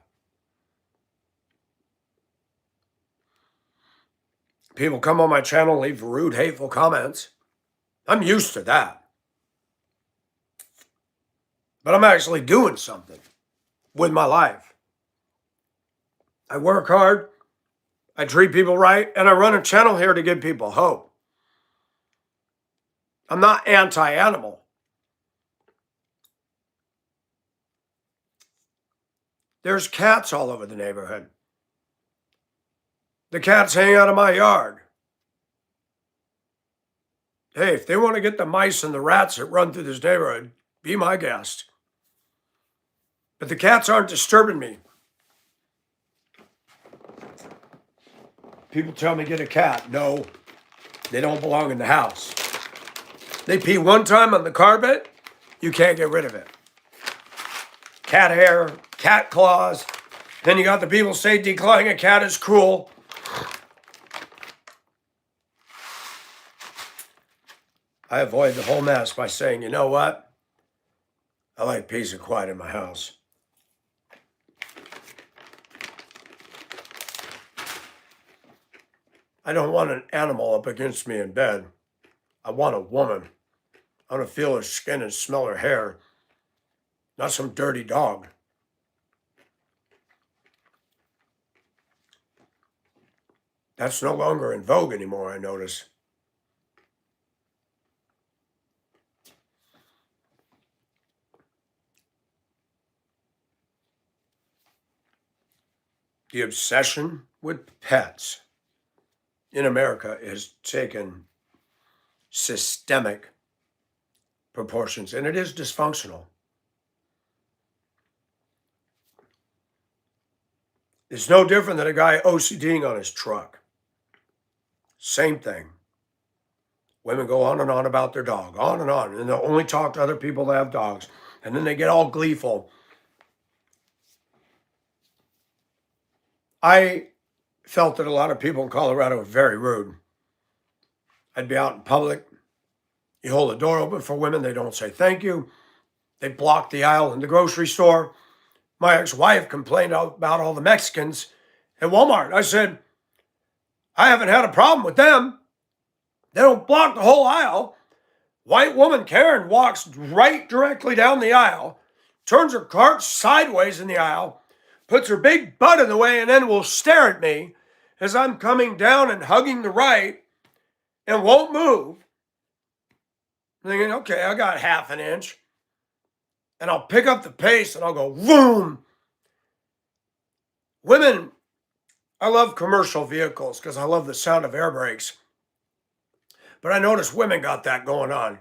people come on my channel, leave rude, hateful comments. I'm used to that. But I'm actually doing something with my life. I work hard, I treat people right, and I run a channel here to give people hope. I'm not anti-animal. There's cats all over the neighborhood. The cats hang out of my yard. Hey, if they want to get the mice and the rats that run through this neighborhood, be my guest. But the cats aren't disturbing me. People tell me get a cat. No, they don't belong in the house. They pee one time on the carpet, you can't get rid of it. Cat hair, cat claws. Then you got the people say declawing a cat is cruel. I avoid the whole mess by saying, you know what? I like peace and quiet in my house. I don't want an animal up against me in bed. I want a woman. I want to feel her skin and smell her hair, not some dirty dog. That's no longer in vogue anymore, I notice. The obsession with pets in America has taken systemic proportions, and it is dysfunctional. It's no different than a guy OCDing on his truck. Same thing. Women go on and on about their dog, on, and they'll only talk to other people that have dogs, and then they get all gleeful. I felt that a lot of people in Colorado were very rude. I'd be out in public. You hold the door open for women, they don't say thank you. They block the aisle in the grocery store. My ex-wife complained about all the Mexicans at Walmart. I said, I haven't had a problem with them. They don't block the whole aisle. White woman Karen walks right directly down the aisle, turns her cart sideways in the aisle, puts her big butt in the way, and then will stare at me as I'm coming down and hugging the right and won't move. I'm thinking, okay, I got half an inch. And I'll pick up the pace and I'll go, boom. Women, I love commercial vehicles because I love the sound of air brakes. But I noticed women got that going on.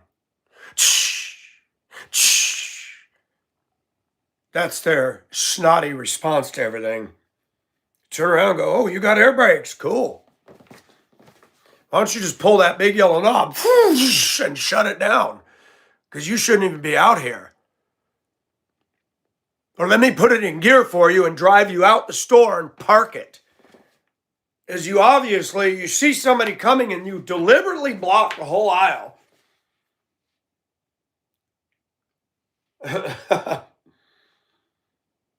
That's their snotty response to everything. Turn around and go, oh, you got air brakes. Cool. Why don't you just pull that big yellow knob and shut it down? Because you shouldn't even be out here. Or let me put it in gear for you and drive you out the store and park it. As you see somebody coming and you deliberately block the whole aisle.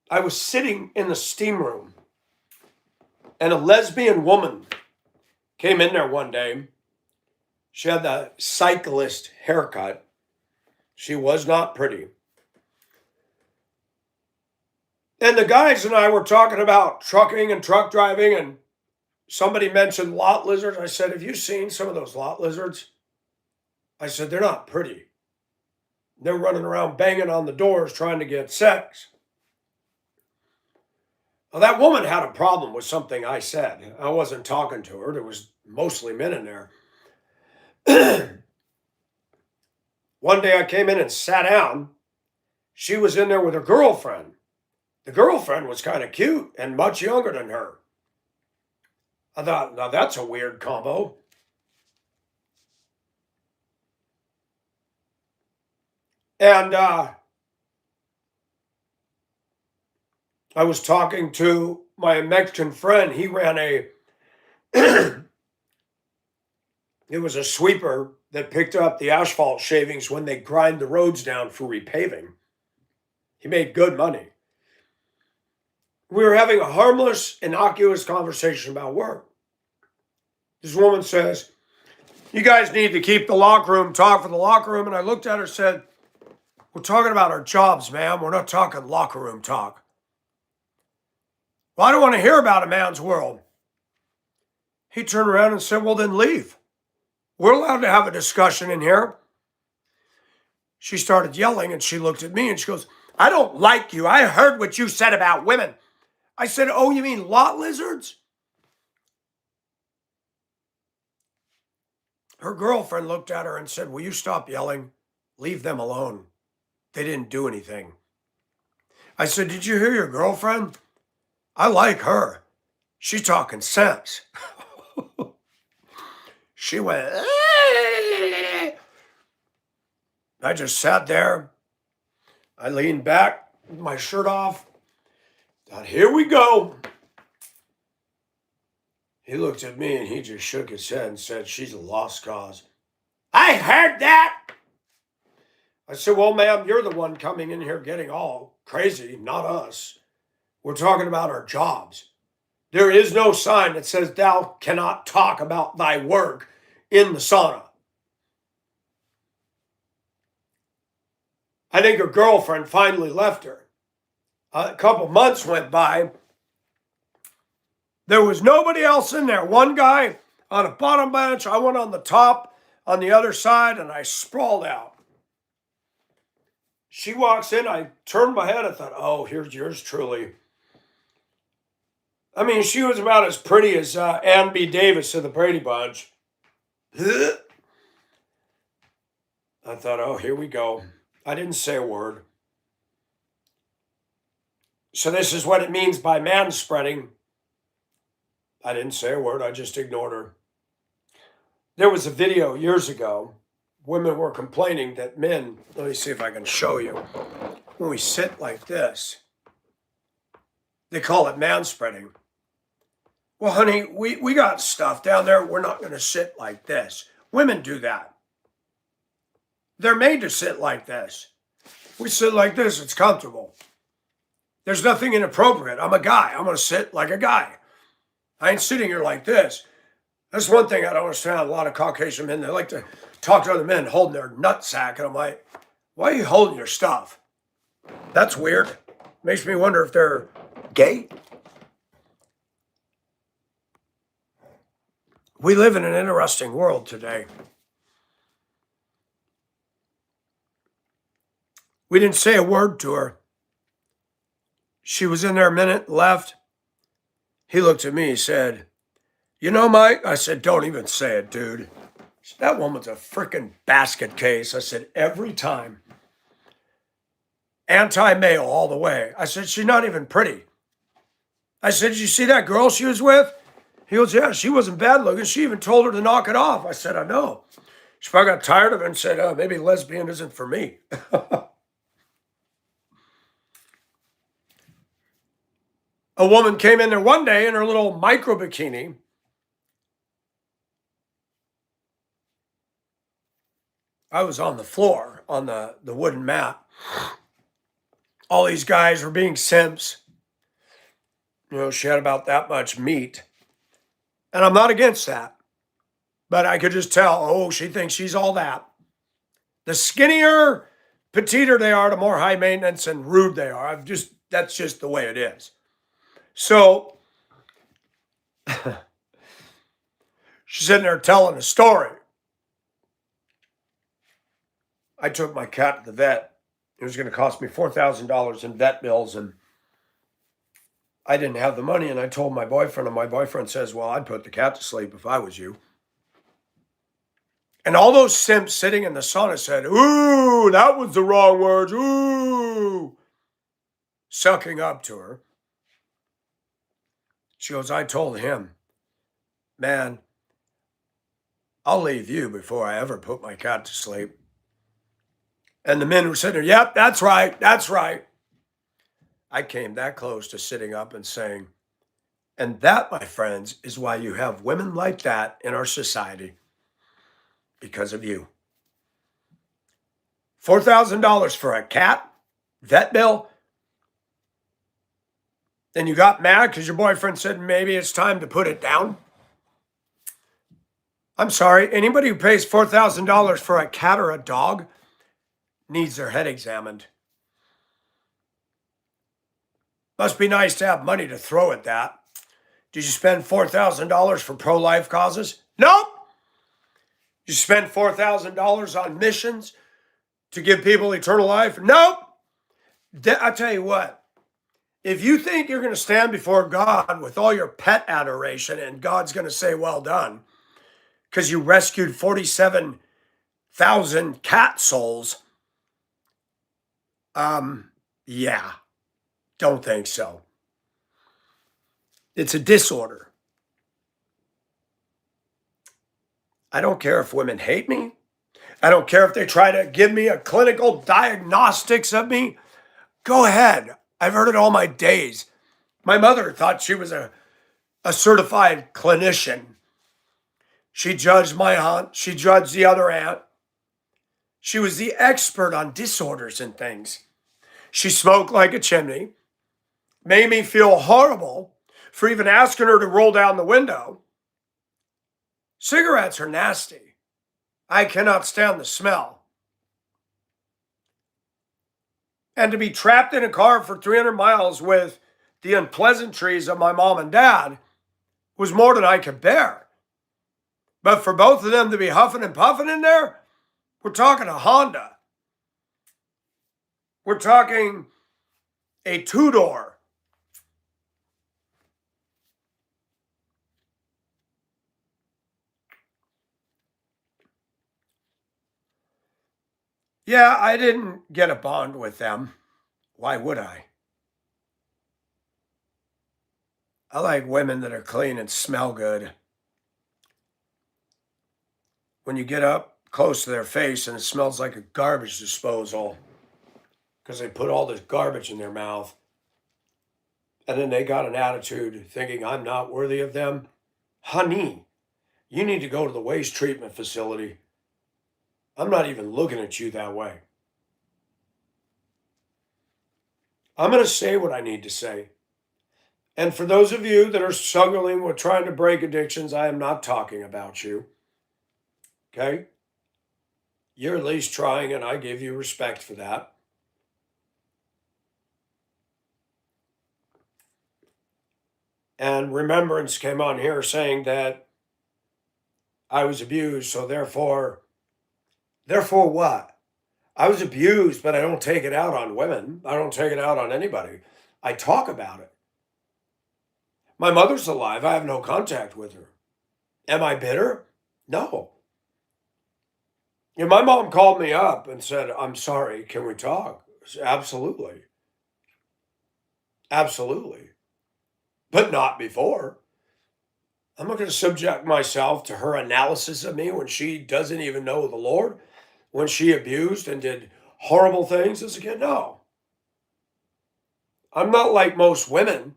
I was sitting in the steam room and a lesbian woman came in there one day. She had the cyclist haircut. She was not pretty. And the guys and I were talking about trucking and truck driving, and somebody mentioned lot lizards. I said, have you seen some of those lot lizards? I said, they're not pretty. They're running around banging on the doors trying to get sex. Well, that woman had a problem with something I said. I wasn't talking to her. There was mostly men in there. One day I came in and sat down. She was in there with her girlfriend. The girlfriend was kind of cute and much younger than her. I thought, now that's a weird combo. And I was talking to my Mexican friend. He ran it was a sweeper that picked up the asphalt shavings when they grind the roads down for repaving. He made good money. We were having a harmless, innocuous conversation about work. This woman says, you guys need to keep the locker room talk for the locker room. And I looked at her and said, we're talking about our jobs, ma'am. We're not talking locker room talk. Well, I don't want to hear about a man's world. He turned around and said, well, then leave. We're allowed to have a discussion in here. She started yelling and she looked at me and she goes, I don't like you. I heard what you said about women. I said, oh, you mean lot lizards? Her girlfriend looked at her and said, will you stop yelling? Leave them alone. They didn't do anything. I said, did you hear your girlfriend? I like her. She's talking sense. She went, I just sat there. I leaned back with my shirt off. Thought, here we go. He looked at me and he just shook his head and said, she's a lost cause. I heard that. I said, well, ma'am, you're the one coming in here getting all crazy, not us. We're talking about our jobs. There is no sign that says thou cannot talk about thy work in the sauna. I think her girlfriend finally left her. A couple months went by. There was nobody else in there. One guy on a bottom bench. I went on the top on the other side and I sprawled out. She walks in. I turned my head. I thought, oh, here's yours truly. I mean, she was about as pretty as Ann B. Davis of the Brady Bunch. I thought, oh, here we go. I didn't say a word. So this is what it means by manspreading. I didn't say a word. I just ignored her. There was a video years ago. Women were complaining that men, let me see if I can show you. When we sit like this, they call it manspreading. Well, honey, we got stuff down there. We're not going to sit like this. Women do that. They're made to sit like this. We sit like this. It's comfortable. There's nothing inappropriate. I'm a guy. I'm going to sit like a guy. I ain't sitting here like this. That's one thing I don't understand. A lot of Caucasian men, they like to talk to other men holding their nutsack. And I'm like, why are you holding your stuff? That's weird. Makes me wonder if they're gay. We live in an interesting world today. We didn't say a word to her. She was in there a minute, left. He looked at me, he said, you know, Mike? I said, don't even say it, dude. That woman's a freaking basket case. I said, every time. Anti-male all the way. I said, she's not even pretty. I said, did you see that girl she was with? He goes, yeah, she wasn't bad looking. She even told her to knock it off. I said, I know. She probably got tired of it and said, oh, maybe lesbian isn't for me. A woman came in there one day in her little micro bikini. I was on the floor on the wooden mat. All these guys were being simps. You know, she had about that much meat. And I'm not against that. But I could just tell, oh, she thinks she's all that. The skinnier, petiter they are, the more high maintenance and rude they are. That's just the way it is. So she's sitting there telling a story. I took my cat to the vet. It was going to cost me $4,000 in vet bills, and I didn't have the money, and I told my boyfriend, and my boyfriend says, well, I'd put the cat to sleep if I was you. And all those simps sitting in the sauna said, ooh, that was the wrong words, ooh, sucking up to her. She goes, I told him, man, I'll leave you before I ever put my cat to sleep. And the men were sitting there, yep, that's right, that's right. I came that close to sitting up and saying, and that, my friends, is why you have women like that in our society. Because of you. $4,000 for a cat, vet bill. Then you got mad because your boyfriend said maybe it's time to put it down. I'm sorry, anybody who pays $4,000 for a cat or a dog needs their head examined. Must be nice to have money to throw at that. Did you spend $4,000 for pro-life causes? Nope. You spend $4,000 on missions to give people eternal life? Nope. I'll tell you what. If you think you're going to stand before God with all your pet adoration and God's going to say, well done, because you rescued 47,000 cat souls, yeah, don't think so. It's a disorder. I don't care if women hate me. I don't care if they try to give me a clinical diagnostics of me. Go ahead. I've heard it all my days. My mother thought she was a certified clinician. She judged my aunt. She judged the other aunt. She was the expert on disorders and things. She smoked like a chimney. Made me feel horrible for even asking her to roll down the window. Cigarettes are nasty. I cannot stand the smell. And to be trapped in a car for 300 miles with the unpleasantries of my mom and dad was more than I could bear. But for both of them to be huffing and puffing in there, we're talking a Honda. We're talking a two-door. Yeah, I didn't get a bond with them. Why would I? I like women that are clean and smell good. When you get up close to their face and it smells like a garbage disposal because they put all this garbage in their mouth and then they got an attitude thinking I'm not worthy of them. Honey, you need to go to the waste treatment facility. I'm not even looking at you that way. I'm going to say what I need to say. And for those of you that are struggling with trying to break addictions, I am not talking about you. Okay? You're at least trying, and I give you respect for that. And Remembrance came on here saying that I was abused, so therefore what? I was abused, but I don't take it out on women. I don't take it out on anybody. I talk about it. My mother's alive. I have no contact with her. Am I bitter? No. My mom called me up and said, I'm sorry, can we talk? I said, absolutely. Absolutely. But not before. I'm not going to subject myself to her analysis of me when she doesn't even know the Lord, when she abused and did horrible things as a kid. No. I'm not like most women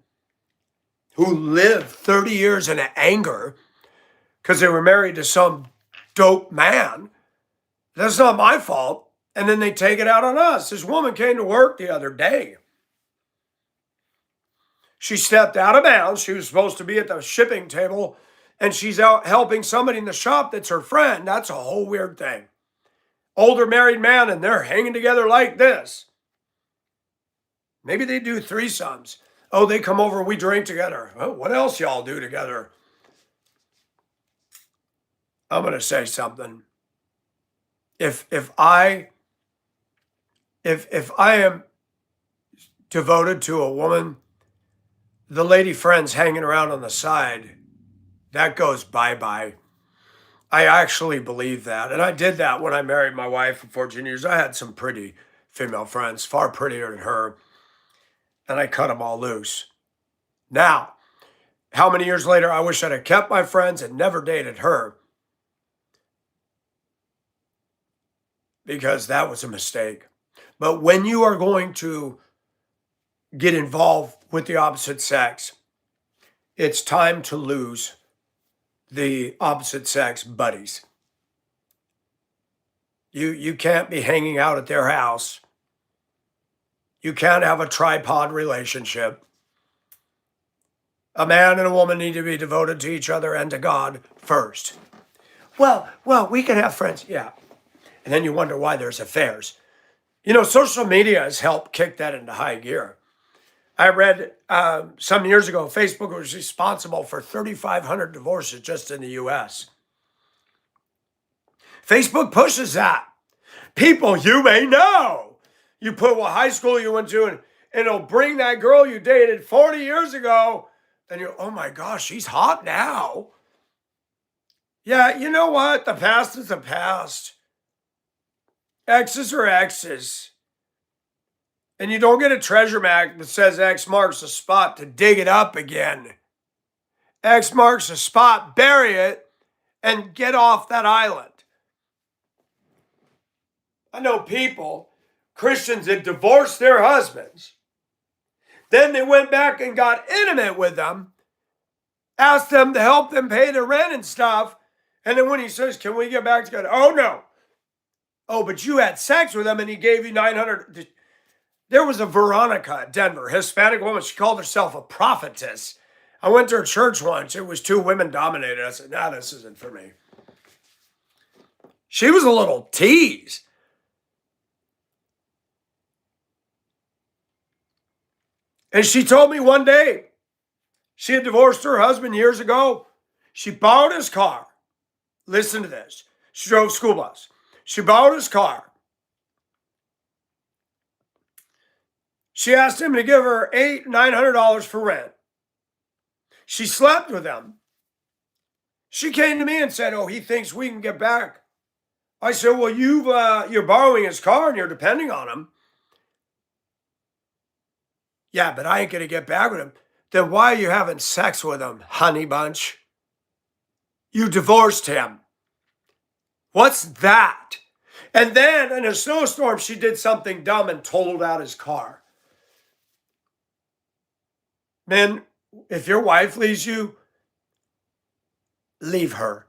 who live 30 years in anger because they were married to some dope man. That's not my fault. And then they take it out on us. This woman came to work the other day. She stepped out of bounds. She was supposed to be at the shipping table, and she's out helping somebody in the shop that's her friend. That's a whole weird thing. Older married man, and they're hanging together like this. Maybe they do threesomes. Oh, they come over and we drink together. Well, what else y'all do together? I'm going to say something. If I am devoted to a woman, the lady friends hanging around on the side, that goes bye-bye. I actually believe that. And I did that when I married my wife for 14 years. I had some pretty female friends, far prettier than her. And I cut them all loose. Now, how many years later, I wish I'd have kept my friends and never dated her. Because that was a mistake. But when you are going to get involved with the opposite sex, it's time to lose the opposite sex buddies. You can't be hanging out at their house. You can't have a tripod relationship. A man and a woman need to be devoted to each other and to God first. Well, we can have friends. Yeah. And then you wonder why there's affairs. Social media has helped kick that into high gear. I read some years ago, Facebook was responsible for 3,500 divorces just in the US. Facebook pushes that. People you may know. You put what high school you went to, and it'll bring that girl you dated 40 years ago, and you're, oh my gosh, she's hot now. Yeah, you know what? The past is the past. Exes are exes. And you don't get a treasure map that says X marks the spot to dig it up again. X marks the spot, bury it, and get off that island. I know people, Christians that divorced their husbands. Then they went back and got intimate with them, asked them to help them pay their rent and stuff. And then when he says, can we get back together? Oh, no. Oh, but you had sex with him and he gave you $900. There was a Veronica at Denver, Hispanic woman. She called herself a prophetess. I went to her church once. It was too women dominated. I said, nah, this isn't for me. She was a little tease. And she told me one day she had divorced her husband years ago. She borrowed his car. Listen to this. She drove a school bus. She borrowed his car. She asked him to give her $900 for rent. She slept with him. She came to me and said, oh, he thinks we can get back. I said, well, you're borrowing his car and you're depending on him. Yeah, but I ain't going to get back with him. Then why are you having sex with him, honey bunch? You divorced him. What's that? And then in a snowstorm, she did something dumb and totaled out his car. Men, if your wife leaves you, leave her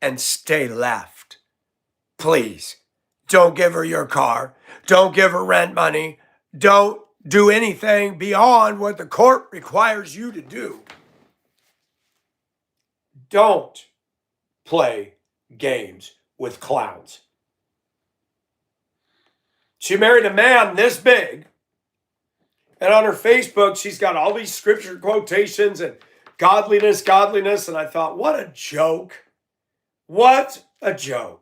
and stay left. Please, don't give her your car. Don't give her rent money. Don't do anything beyond what the court requires you to do. Don't play games with clowns. She married a man this big. And on her Facebook, she's got all these scripture quotations and godliness. And I thought, what a joke. What a joke.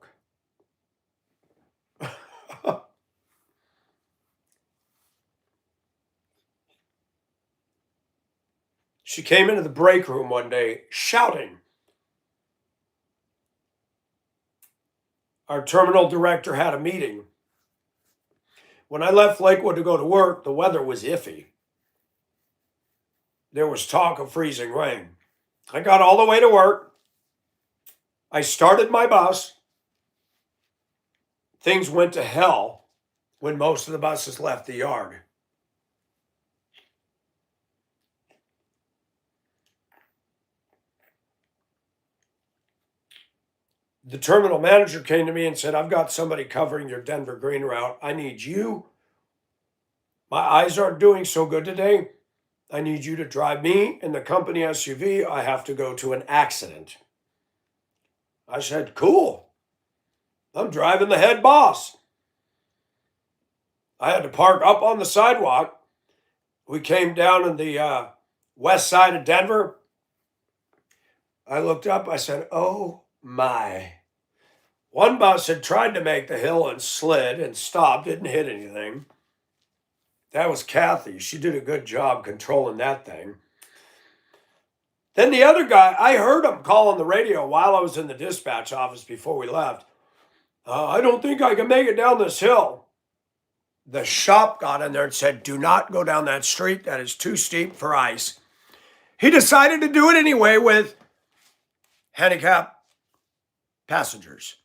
She came into the break room one day shouting. Our terminal director had a meeting. When I left Lakewood to go to work, the weather was iffy. There was talk of freezing rain. I got all the way to work. I started my bus. Things went to hell when most of the buses left the yard. The terminal manager came to me and said, I've got somebody covering your Denver green route. I need you. My eyes aren't doing so good today. I need you to drive me in the company SUV. I have to go to an accident. I said, cool. I'm driving the head boss. I had to park up on the sidewalk. We came down in the west side of Denver. I looked up. I said, oh my. One bus had tried to make the hill and slid and stopped, didn't hit anything. That was Kathy. She did a good job controlling that thing. Then the other guy, I heard him call on the radio while I was in the dispatch office before we left. I don't think I can make it down this hill. The shop got in there and said, do not go down that street. That is too steep for ice. He decided to do it anyway with handicapped passengers.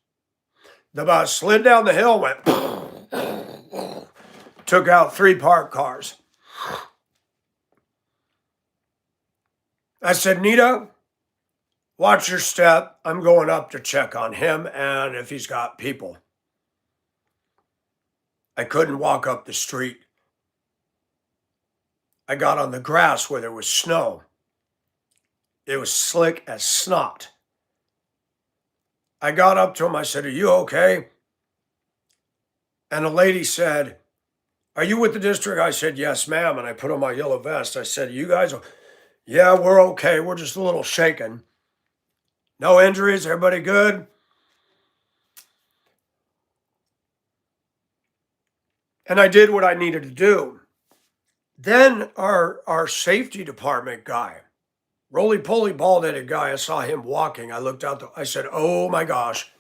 The bus slid down the hill, went, took out 3 parked cars. I said, Nita, watch your step. I'm going up to check on him and if he's got people. I couldn't walk up the street. I got on the grass where there was snow. It was slick as snot. I got up to him. I said, are you okay? And a lady said, are you with the district? I said, yes, ma'am. And I put on my yellow vest. I said, you guys, yeah, we're okay. We're just a little shaken. No injuries. Everybody good? And I did what I needed to do. Then our safety department guy, roly-poly, bald-headed guy, I saw him walking. I looked out. I said, oh, my gosh.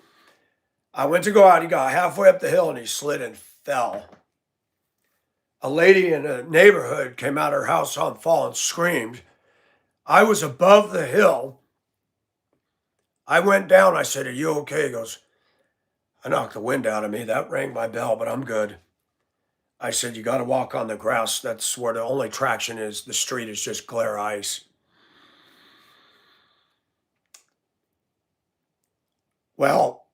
I went to go out. He got halfway up the hill, and he slid and fell. A lady in a neighborhood came out of her house, saw him fall, and screamed. I was above the hill. I went down. I said, are you okay? He goes, I knocked the wind out of me. That rang my bell, but I'm good. I said, you got to walk on the grass. That's where the only traction is. The street is just glare ice. Well,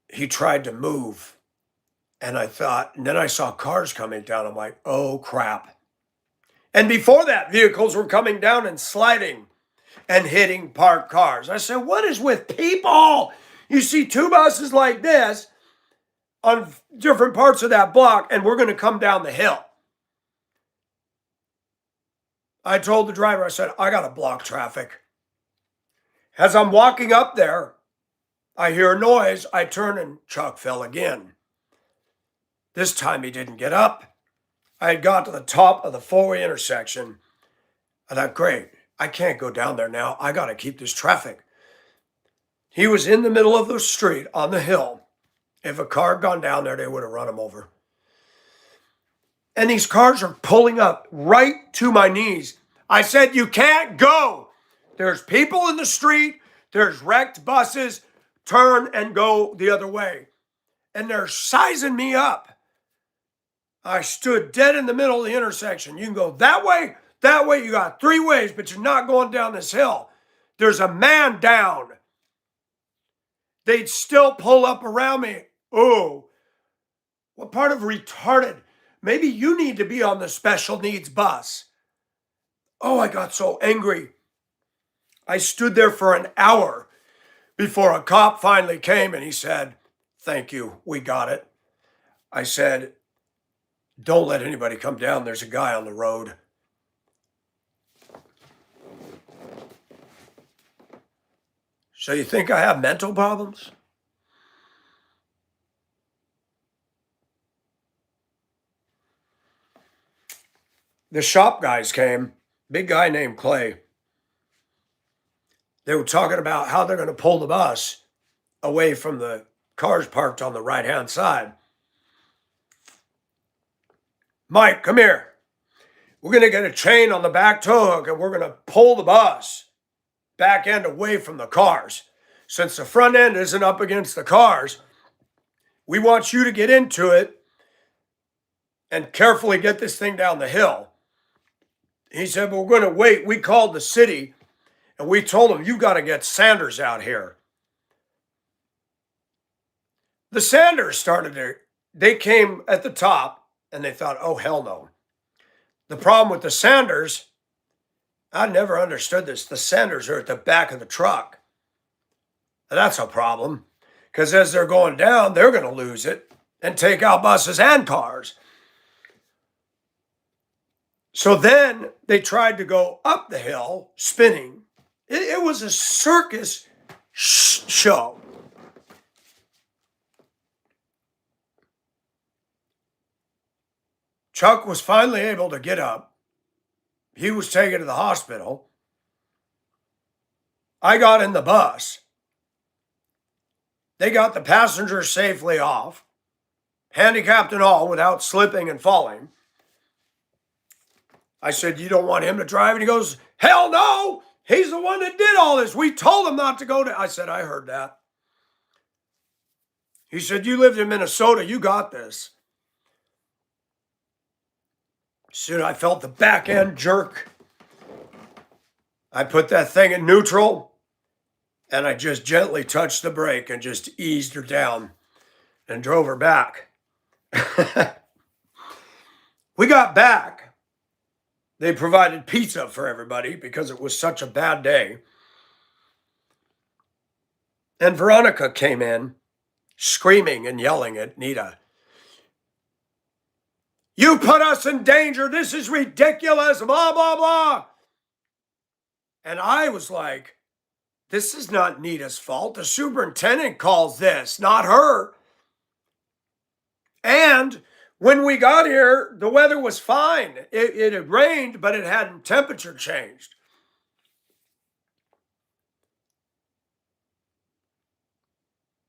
he tried to move. And I thought, and then I saw cars coming down. I'm like, oh, crap. And before that, vehicles were coming down and sliding and hitting parked cars. I said, what is with people? You see two buses like this on different parts of that block, and we're going to come down the hill. I told the driver, I said, I got to block traffic. As I'm walking up there, I hear a noise. I turn and Chuck fell again. This time he didn't get up. I had got to the top of the four-way intersection. I thought, great, I can't go down there now. I got to keep this traffic. He was in the middle of the street on the hill. If a car had gone down there, they would have run him over. And these cars are pulling up right to my knees. I said, you can't go. There's people in the street. There's wrecked buses. Turn and go the other way. And they're sizing me up. I stood dead in the middle of the intersection. You can go that way. You got three ways, but you're not going down this hill. There's a man down. They'd still pull up around me. Oh, what part of retarded? Maybe you need to be on the special needs bus. Oh, I got so angry. I stood there for an hour before a cop finally came and he said, thank you, we got it. I said, don't let anybody come down. There's a guy on the road. So you think I have mental problems? The shop guys came, big guy named Clay. They were talking about how they're going to pull the bus away from the cars parked on the right-hand side. Mike, come here. We're going to get a chain on the back tow hook and we're going to pull the bus back end away from the cars. Since the front end isn't up against the cars, we want you to get into it and carefully get this thing down the hill. He said, but we're going to wait. We called the city and we told them, you got to get Sanders out here. The Sanders they came at the top and they thought, oh, hell no. The problem with the Sanders, I never understood this. The Sanders are at the back of the truck. And that's a problem because as they're going down, they're going to lose it and take out buses and cars. So then they tried to go up the hill, spinning. It was a circus show. Chuck was finally able to get up. He was taken to the hospital. I got in the bus. They got the passengers safely off, handicapped and all, without slipping and falling. I said, you don't want him to drive? And he goes, hell no. He's the one that did all this. We told him not to go to. I said, I heard that. He said, you lived in Minnesota. You got this. Soon I felt the back end jerk. I put that thing in neutral and I just gently touched the brake and just eased her down and drove her back. We got back. They provided pizza for everybody because it was such a bad day. And Veronica came in screaming and yelling at Nita. You put us in danger. This is ridiculous. Blah, blah, blah. And I was like, this is not Nita's fault. The superintendent calls this, not her. And when we got here, the weather was fine. It had rained, but it hadn't temperature changed.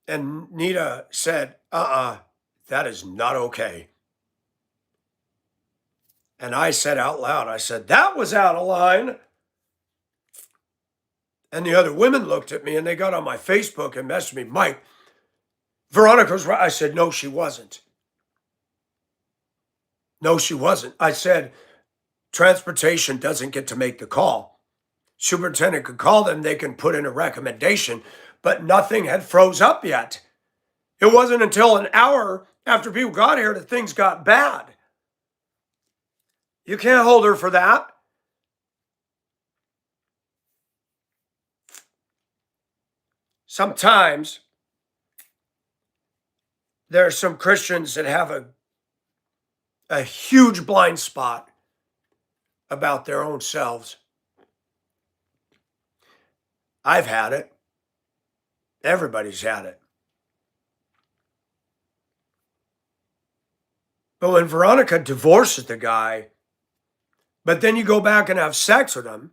And Nita said, that is not okay. And I said out loud, I said, that was out of line. And the other women looked at me and they got on my Facebook and messaged me, Mike, Veronica was right. I said, no, she wasn't. No, she wasn't. I said, transportation doesn't get to make the call. Superintendent could call them, they can put in a recommendation, but nothing had froze up yet. It wasn't until an hour after people got here that things got bad. You can't hold her for that. Sometimes there are some Christians that have a huge blind spot about their own selves. I've had it. Everybody's had it. But when Veronica divorces the guy, but then you go back and have sex with him,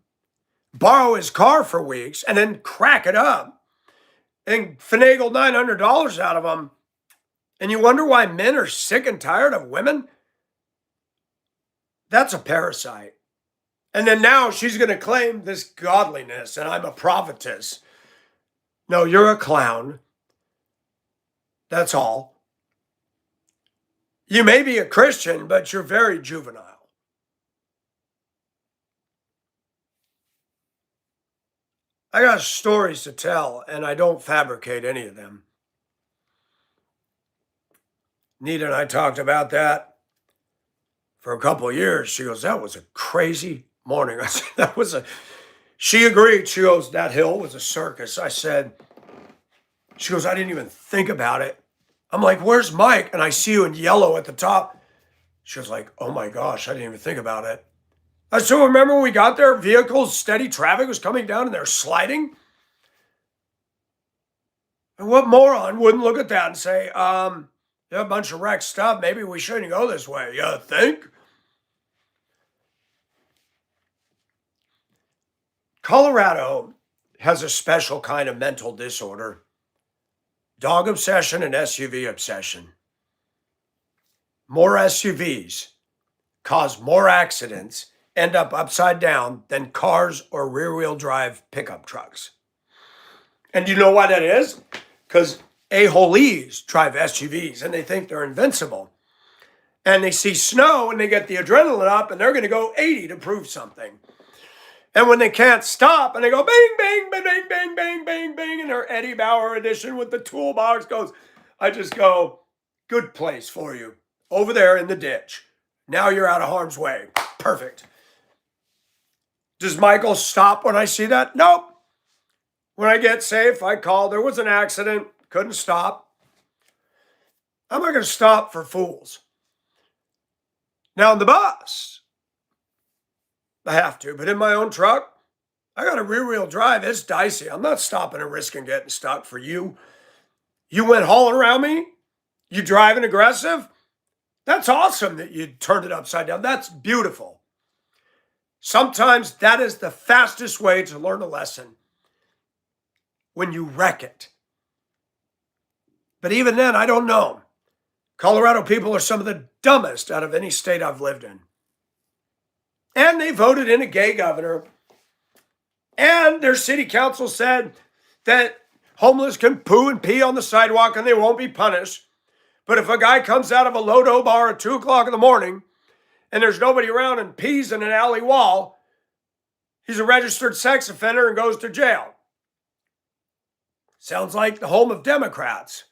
borrow his car for weeks, and then crack it up and finagle $900 out of him, and you wonder why men are sick and tired of women? That's a parasite. And then now she's going to claim this godliness, and I'm a prophetess. No, you're a clown. That's all. You may be a Christian, but you're very juvenile. I got stories to tell, and I don't fabricate any of them. Nita and I talked about that for a couple of years. She goes, that was a crazy morning. I said, she agreed. She goes, that hill was a circus. I said, she goes, I didn't even think about it. I'm like, where's Mike? And I see you in yellow at the top. She was like, oh my gosh, I didn't even think about it. I said, remember when we got there, vehicles, steady traffic was coming down and they're sliding? And what moron wouldn't look at that and say, a bunch of wrecked stuff, maybe we shouldn't go this way. You think? Colorado has a special kind of mental disorder. Dog obsession and SUV obsession. More SUVs cause more accidents, end up upside down than cars or rear-wheel drive pickup trucks. And do you know why that is? Because a-holees drive SUVs and they think they're invincible. And they see snow and they get the adrenaline up and they're going to go 80 to prove something. And when they can't stop and they go bing, bing, bing, bing, bing, bing, bing, bing, and their Eddie Bauer edition with the toolbox goes, I just go, good place for you. Over there in the ditch. Now you're out of harm's way. Perfect. Does Michael stop when I see that? Nope. When I get safe, I call. There was an accident. Couldn't stop. I'm not going to stop for fools. Now, in the bus, I have to. But in my own truck, I got a rear-wheel drive. It's dicey. I'm not stopping and risking getting stuck for you. You went hauling around me? You driving aggressive? That's awesome that you turned it upside down. That's beautiful. Sometimes that is the fastest way to learn a lesson. When you wreck it. But even then, I don't know. Colorado people are some of the dumbest out of any state I've lived in. And they voted in a gay governor. And their city council said that homeless can poo and pee on the sidewalk and they won't be punished. But if a guy comes out of a Lodo bar at 2 o'clock in the morning and there's nobody around and pees in an alley wall, he's a registered sex offender and goes to jail. Sounds like the home of Democrats.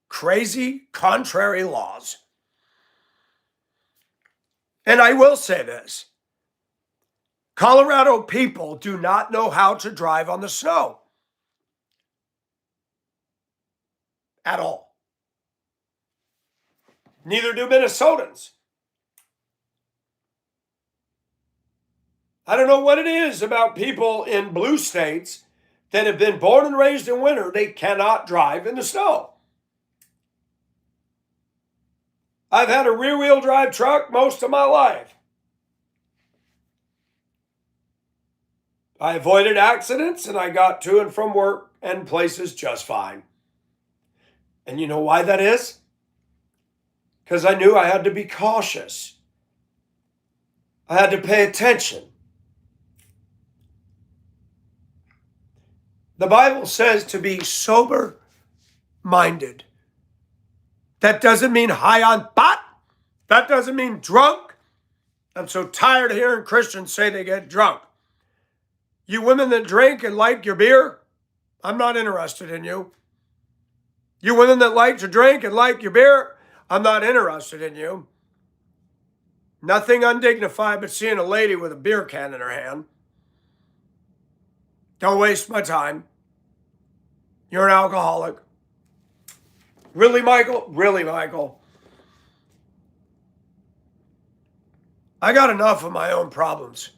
Crazy, contrary laws. And I will say this. Colorado people do not know how to drive on the snow. At all. Neither do Minnesotans. I don't know what it is about people in blue states that have been born and raised in winter. They cannot drive in the snow. I've had a rear-wheel drive truck most of my life. I avoided accidents and I got to and from work and places just fine. And you know why that is? Because I knew I had to be cautious. I had to pay attention. The Bible says to be sober minded. That doesn't mean high on pot. That doesn't mean drunk. I'm so tired of hearing Christians say they get drunk. You women that drink and like your beer, I'm not interested in you. You women that like to drink and like your beer, I'm not interested in you. Nothing undignified but seeing a lady with a beer can in her hand. Don't waste my time. You're an alcoholic. Really, Michael? Really, Michael? I got enough of my own problems.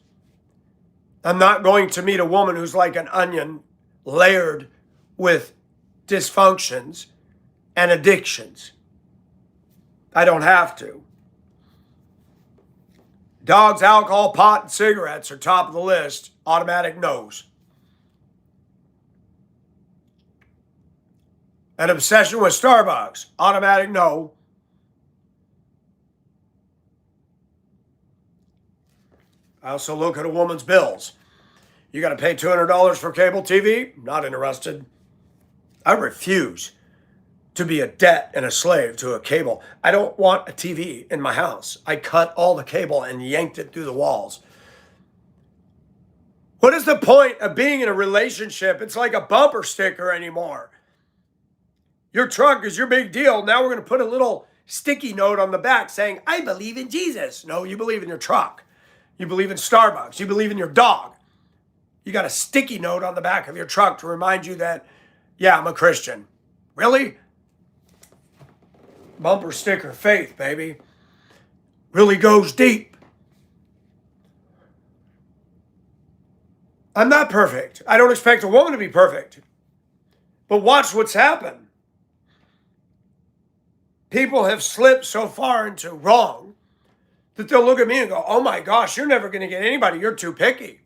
I'm not going to meet a woman who's like an onion layered with dysfunctions and addictions. I don't have to. Dogs, alcohol, pot, and cigarettes are top of the list. Automatic no's. An obsession with Starbucks. Automatic no. I also look at a woman's bills. You got to pay $200 for cable TV? Not interested. I refuse to be a debt and a slave to a cable. I don't want a TV in my house. I cut all the cable and yanked it through the walls. What is the point of being in a relationship? It's like a bumper sticker anymore. Your truck is your big deal. Now we're going to put a little sticky note on the back saying, I believe in Jesus. No, you believe in your truck. You believe in Starbucks. You believe in your dog. You got a sticky note on the back of your truck to remind you that, yeah, I'm a Christian. Really? Bumper sticker faith, baby. Really goes deep. I'm not perfect. I don't expect a woman to be perfect. But watch what's happened. People have slipped so far into wrong that they'll look at me and go, oh my gosh, you're never going to get anybody. You're too picky.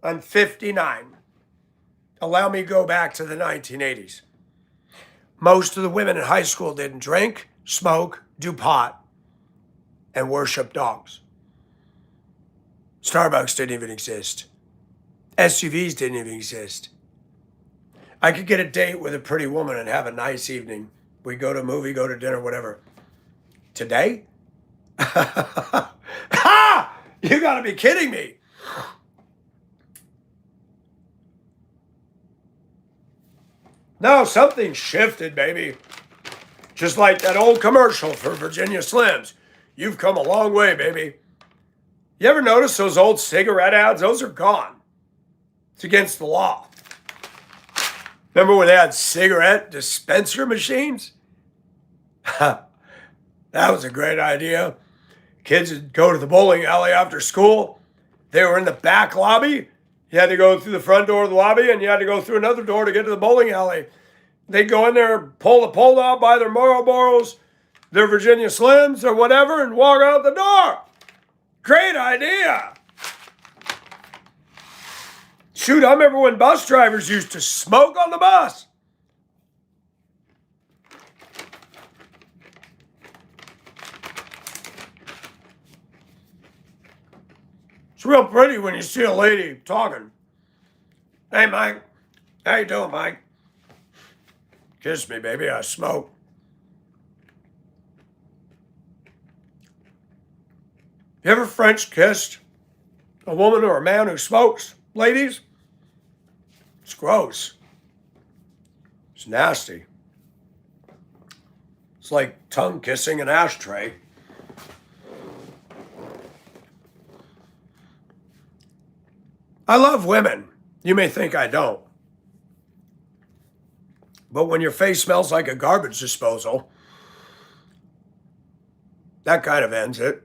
I'm 59. Allow me to go back to the 1980s. Most of the women in high school didn't drink, smoke, do pot, and worship dogs. Starbucks didn't even exist. SUVs didn't even exist. I could get a date with a pretty woman and have a nice evening. We go to a movie, go to dinner, whatever. Today? Ha! You gotta be kidding me. No, something shifted, baby. Just like that old commercial for Virginia Slims. You've come a long way, baby. You ever notice those old cigarette ads? Those are gone. It's against the law. Remember when they had cigarette dispenser machines? That was a great idea. Kids would go to the bowling alley after school. They were in the back lobby. You had to go through the front door of the lobby, and you had to go through another door to get to the bowling alley. They'd go in there, pull the pole out, buy their Marlboros, their Virginia Slims, or whatever, and walk out the door. Great idea. Shoot, I remember when bus drivers used to smoke on the bus. It's real pretty when you see a lady talking. Hey, Mike. How you doing, Mike? Kiss me, baby. I smoke. You ever French kissed a woman or a man who smokes, ladies? It's gross. It's nasty. It's like tongue kissing an ashtray. I love women. You may think I don't. But when your face smells like a garbage disposal, that kind of ends it.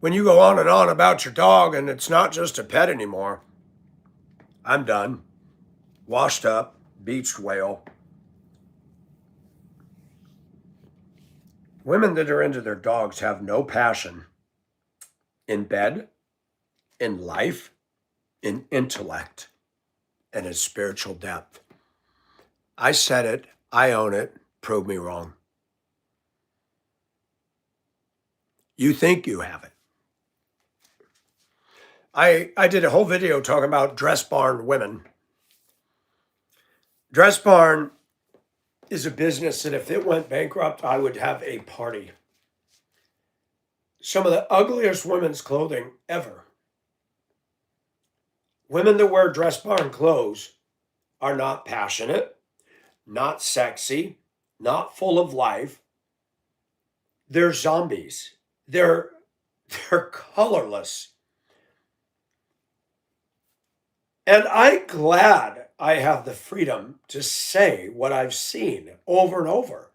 When you go on and on about your dog and it's not just a pet anymore, I'm done. Washed up, beached whale. Women that are into their dogs have no passion in bed, in life, in intellect, and in spiritual depth. I said it, I own it, prove me wrong. You think you have it. I did a whole video talking about dress barn women. Dress barn is a business that if it went bankrupt, I would have a party. Some of the ugliest women's clothing ever. Women that wear dress barn clothes are not passionate, not sexy, not full of life. They're zombies. They're colorless. And I'm glad I have the freedom to say what I've seen over and over.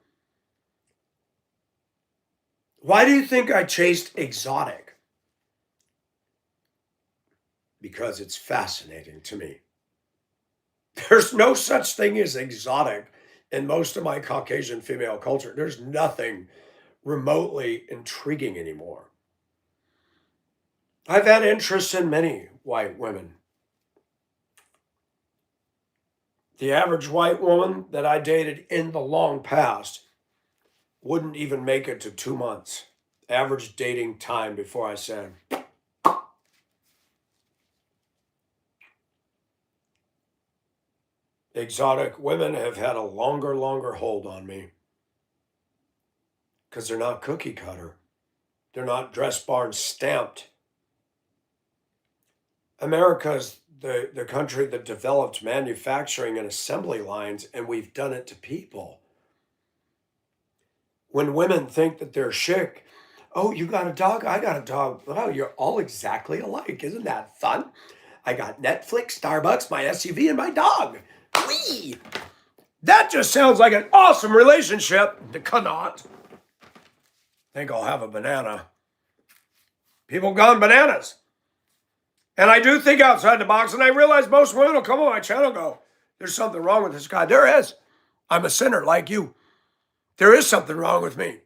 Why do you think I chased exotic? Because it's fascinating to me. There's no such thing as exotic in most of my Caucasian female culture. There's nothing remotely intriguing anymore. I've had interest in many white women. The average white woman that I dated in the long past wouldn't even make it to 2 months. Average dating time before I said, exotic women have had a longer hold on me. Because they're not cookie cutter. They're not dress barn stamped. America's the country that developed manufacturing and assembly lines, and we've done it to people. When women think that they're chic, oh, you got a dog? I got a dog. Wow, you're all exactly alike. Isn't that fun? I got Netflix, Starbucks, my SUV, and my dog. Whee! That just sounds like an awesome relationship. It cannot. Think I'll have a banana. People gone bananas. And I do think outside the box, and I realize most women will come on my channel and go, there's something wrong with this guy. There is. I'm a sinner like you. There is something wrong with me.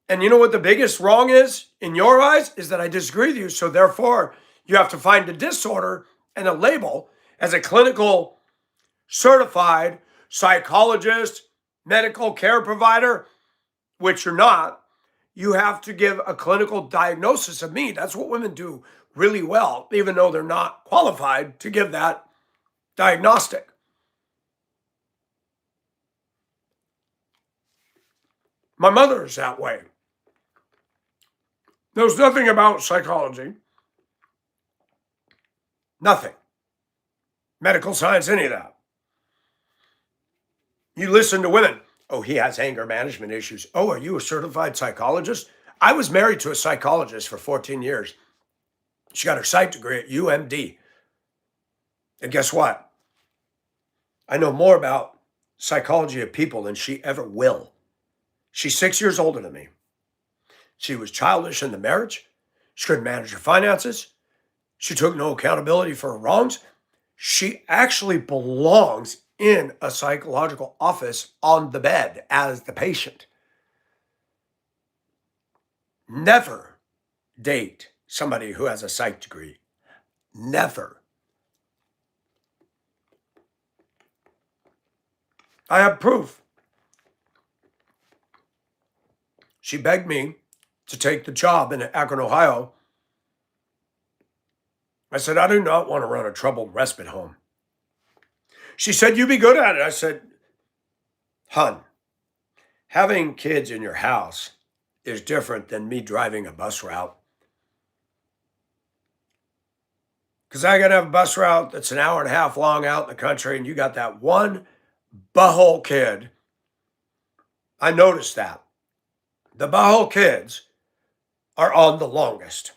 And you know what the biggest wrong is in your eyes? Is that I disagree with you. So therefore, you have to find a disorder and a label as a clinical certified psychologist, medical care provider, which you're not. You have to give a clinical diagnosis of me. That's what women do really well, even though they're not qualified to give that diagnostic. My mother is that way. Knows nothing about psychology. Nothing. Medical science, any of that. You listen to women. Oh, he has anger management issues. Oh, are you a certified psychologist? I was married to a psychologist for 14 years. She got her psych degree at UMD. And guess what? I know more about psychology of people than she ever will. She's 6 years older than me. She was childish in the marriage. She couldn't manage her finances. She took no accountability for her wrongs. She actually belongs in a psychological office on the bed as the patient. Never date somebody who has a psych degree. Never. I have proof. She begged me to take the job in Akron, Ohio. I said, I do not want to run a troubled respite home. She said, you'd be good at it. I said, hun, having kids in your house is different than me driving a bus route. Because I got to have a bus route that's an hour and a half long out in the country, and you got that one butthole kid. I noticed that. The butthole kids are on the longest.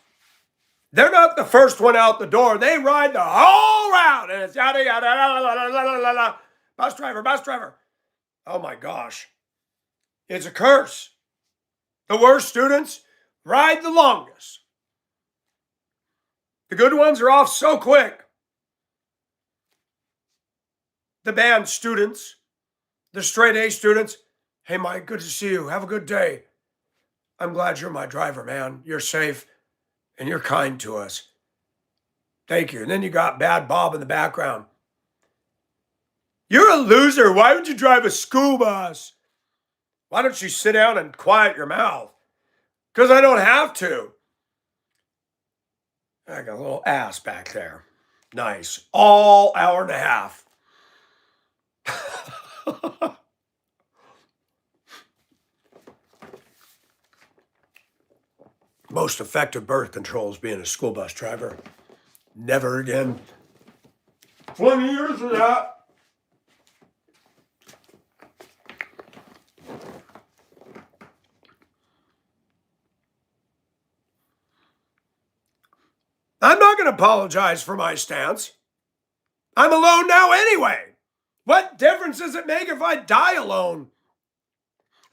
They're not the first one out the door. They ride the whole route, and it's yada, yada, la, la, la, la, la, la. Bus driver. Oh my gosh. It's a curse. The worst students ride the longest. The good ones are off so quick. The band students, the straight A students, hey Mike, good to see you. Have a good day. I'm glad you're my driver, man. You're safe and you're kind to us. Thank you. And then you got Bad Bob in the background. You're a loser. Why would you drive a school bus? Why don't you sit down and quiet your mouth? Because I don't have to. I got a little ass back there. Nice. All hour and a half. Most effective birth control is being a school bus driver. Never again. 20 years of that. I'm not going to apologize for my stance. I'm alone now anyway. What difference does it make if I die alone?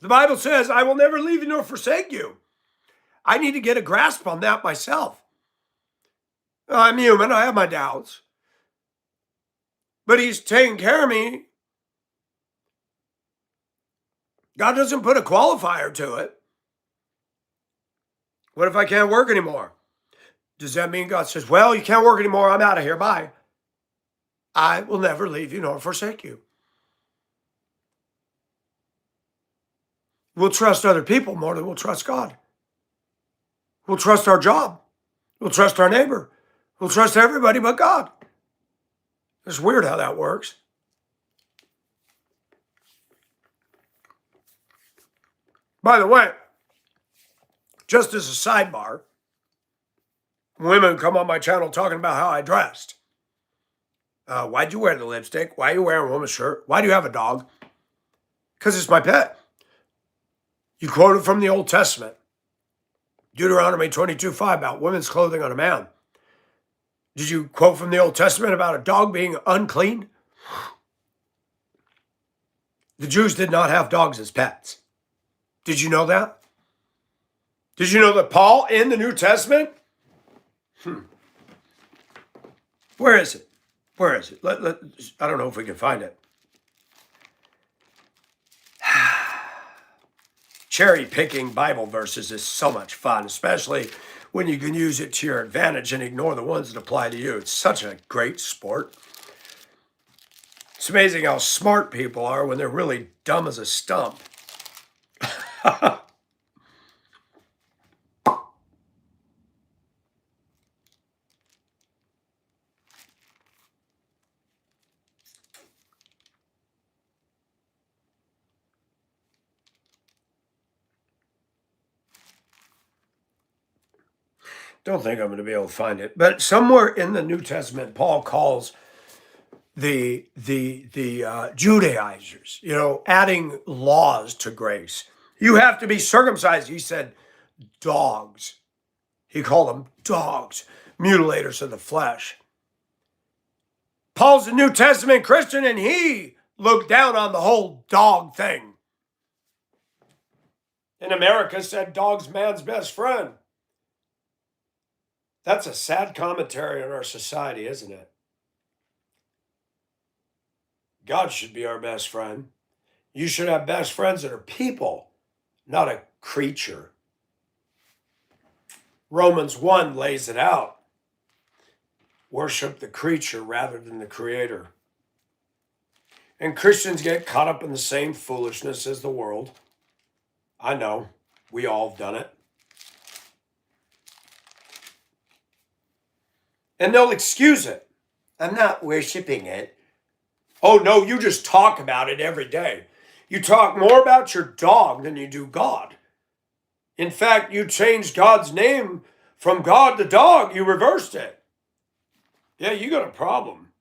The Bible says, I will never leave you nor forsake you. I need to get a grasp on that myself. I'm human. I have my doubts. But he's taking care of me. God doesn't put a qualifier to it. What if I can't work anymore? Does that mean God says, well, you can't work anymore. I'm out of here. Bye. I will never leave you nor forsake you. We'll trust other people more than we'll trust God. We'll trust our job. We'll trust our neighbor. We'll trust everybody but God. It's weird how that works. By the way, just as a sidebar, women come on my channel talking about how I dressed. Why'd you wear the lipstick? Why are you wearing a woman's shirt? Why do you have a dog? Because it's my pet. You quoted from the Old Testament. Deuteronomy 22:5 about women's clothing on a man. Did you quote from the Old Testament about a dog being unclean? The Jews did not have dogs as pets. Did you know that? Did you know that Paul in the New Testament? Where is it? Where is it? I don't know if we can find it. Cherry picking Bible verses is so much fun, especially when you can use it to your advantage and ignore the ones that apply to you. It's such a great sport. It's amazing how smart people are when they're really dumb as a stump. Don't think I'm going to be able to find it, but somewhere in the New Testament, Paul calls the Judaizers, adding laws to grace. You have to be circumcised. He said dogs. He called them dogs, mutilators of the flesh. Paul's a New Testament Christian, and he looked down on the whole dog thing. In America, said dog's man's best friend. That's a sad commentary on our society, isn't it? God should be our best friend. You should have best friends that are people, not a creature. Romans 1 lays it out. Worship the creature rather than the creator. And Christians get caught up in the same foolishness as the world. I know, we all have done it. And they'll excuse it. I'm not worshiping it. Oh, no, you just talk about it every day. You talk more about your dog than you do God. In fact, you changed God's name from God to dog. You reversed it. Yeah, you got a problem.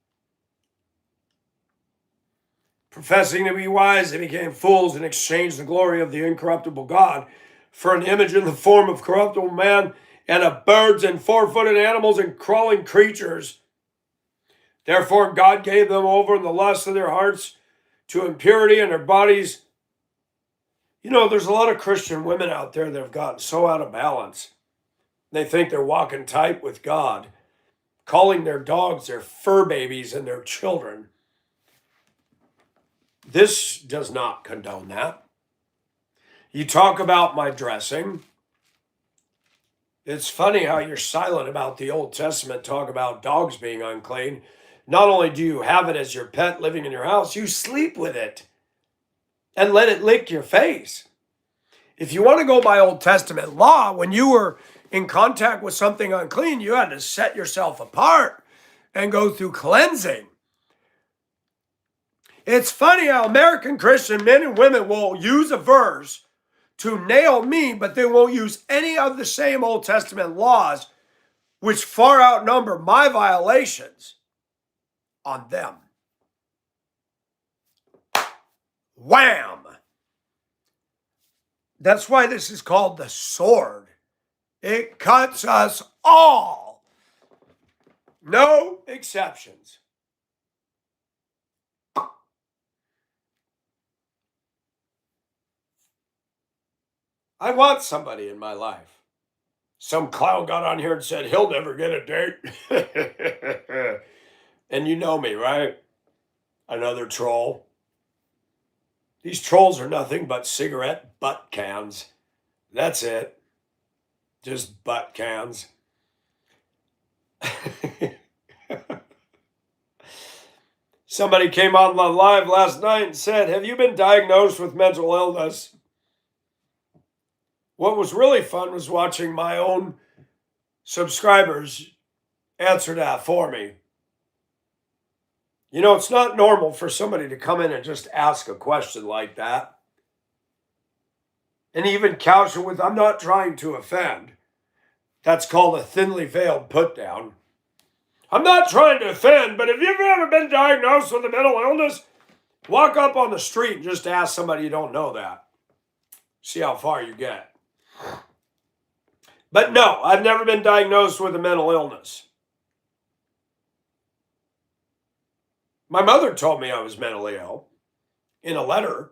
Professing to be wise, they became fools and exchanged the glory of the incorruptible God for an image in the form of corruptible man and of birds and four-footed animals and crawling creatures. Therefore, God gave them over in the lust of their hearts to impurity, and their bodies. There's a lot of Christian women out there that have gotten so out of balance. They think they're walking tight with God, calling their dogs their fur babies and their children. This does not condone that. You talk about my dressing. It's funny how you're silent about the Old Testament talk about dogs being unclean. Not only do you have it as your pet living in your house, you sleep with it and let it lick your face. If you want to go by Old Testament law, when you were in contact with something unclean, you had to set yourself apart and go through cleansing. It's funny how American Christian men and women will use a verse to nail me, but they won't use any of the same Old Testament laws, which far outnumber my violations, on them. Wham! That's why this is called the sword. It cuts us all. No exceptions. I want somebody in my life. Some clown got on here and said he'll never get a date. And you know me, right? Another troll. These trolls are nothing but cigarette butt cans. That's it. Just butt cans. Somebody came on the live last night and said, have you been diagnosed with mental illness? What was really fun was watching my own subscribers answer that for me. You know, it's not normal for somebody to come in and just ask a question like that. And even couch it with, I'm not trying to offend. That's called a thinly veiled put down. I'm not trying to offend, but if you've ever been diagnosed with a mental illness, walk up on the street and just ask somebody you don't know that. See how far you get. But no, I've never been diagnosed with a mental illness. My mother told me I was mentally ill in a letter,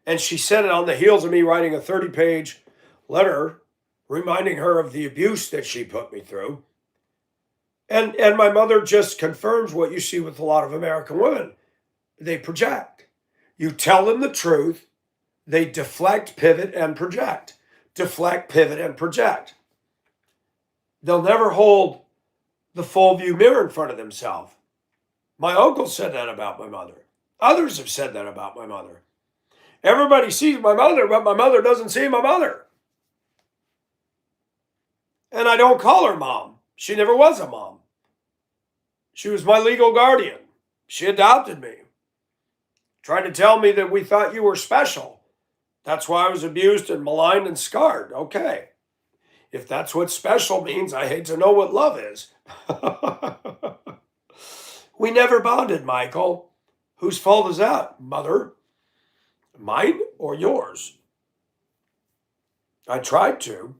and she said it on the heels of me writing a 30-page letter reminding her of the abuse that she put me through. And my mother just confirms what you see with a lot of American women. They project. You tell them the truth, they deflect, pivot, and project. Deflect, pivot, and project. They'll never hold the full view mirror in front of themselves. My uncle said that about my mother. Others have said that about my mother. Everybody sees my mother, but my mother doesn't see my mother. And I don't call her mom. She never was a mom. She was my legal guardian. She adopted me. Tried to tell me that we thought you were special. That's why I was abused and maligned and scarred. Okay. If that's what special means, I hate to know what love is. We never bonded, Michael. Whose fault is that, mother? Mine or yours? I tried to.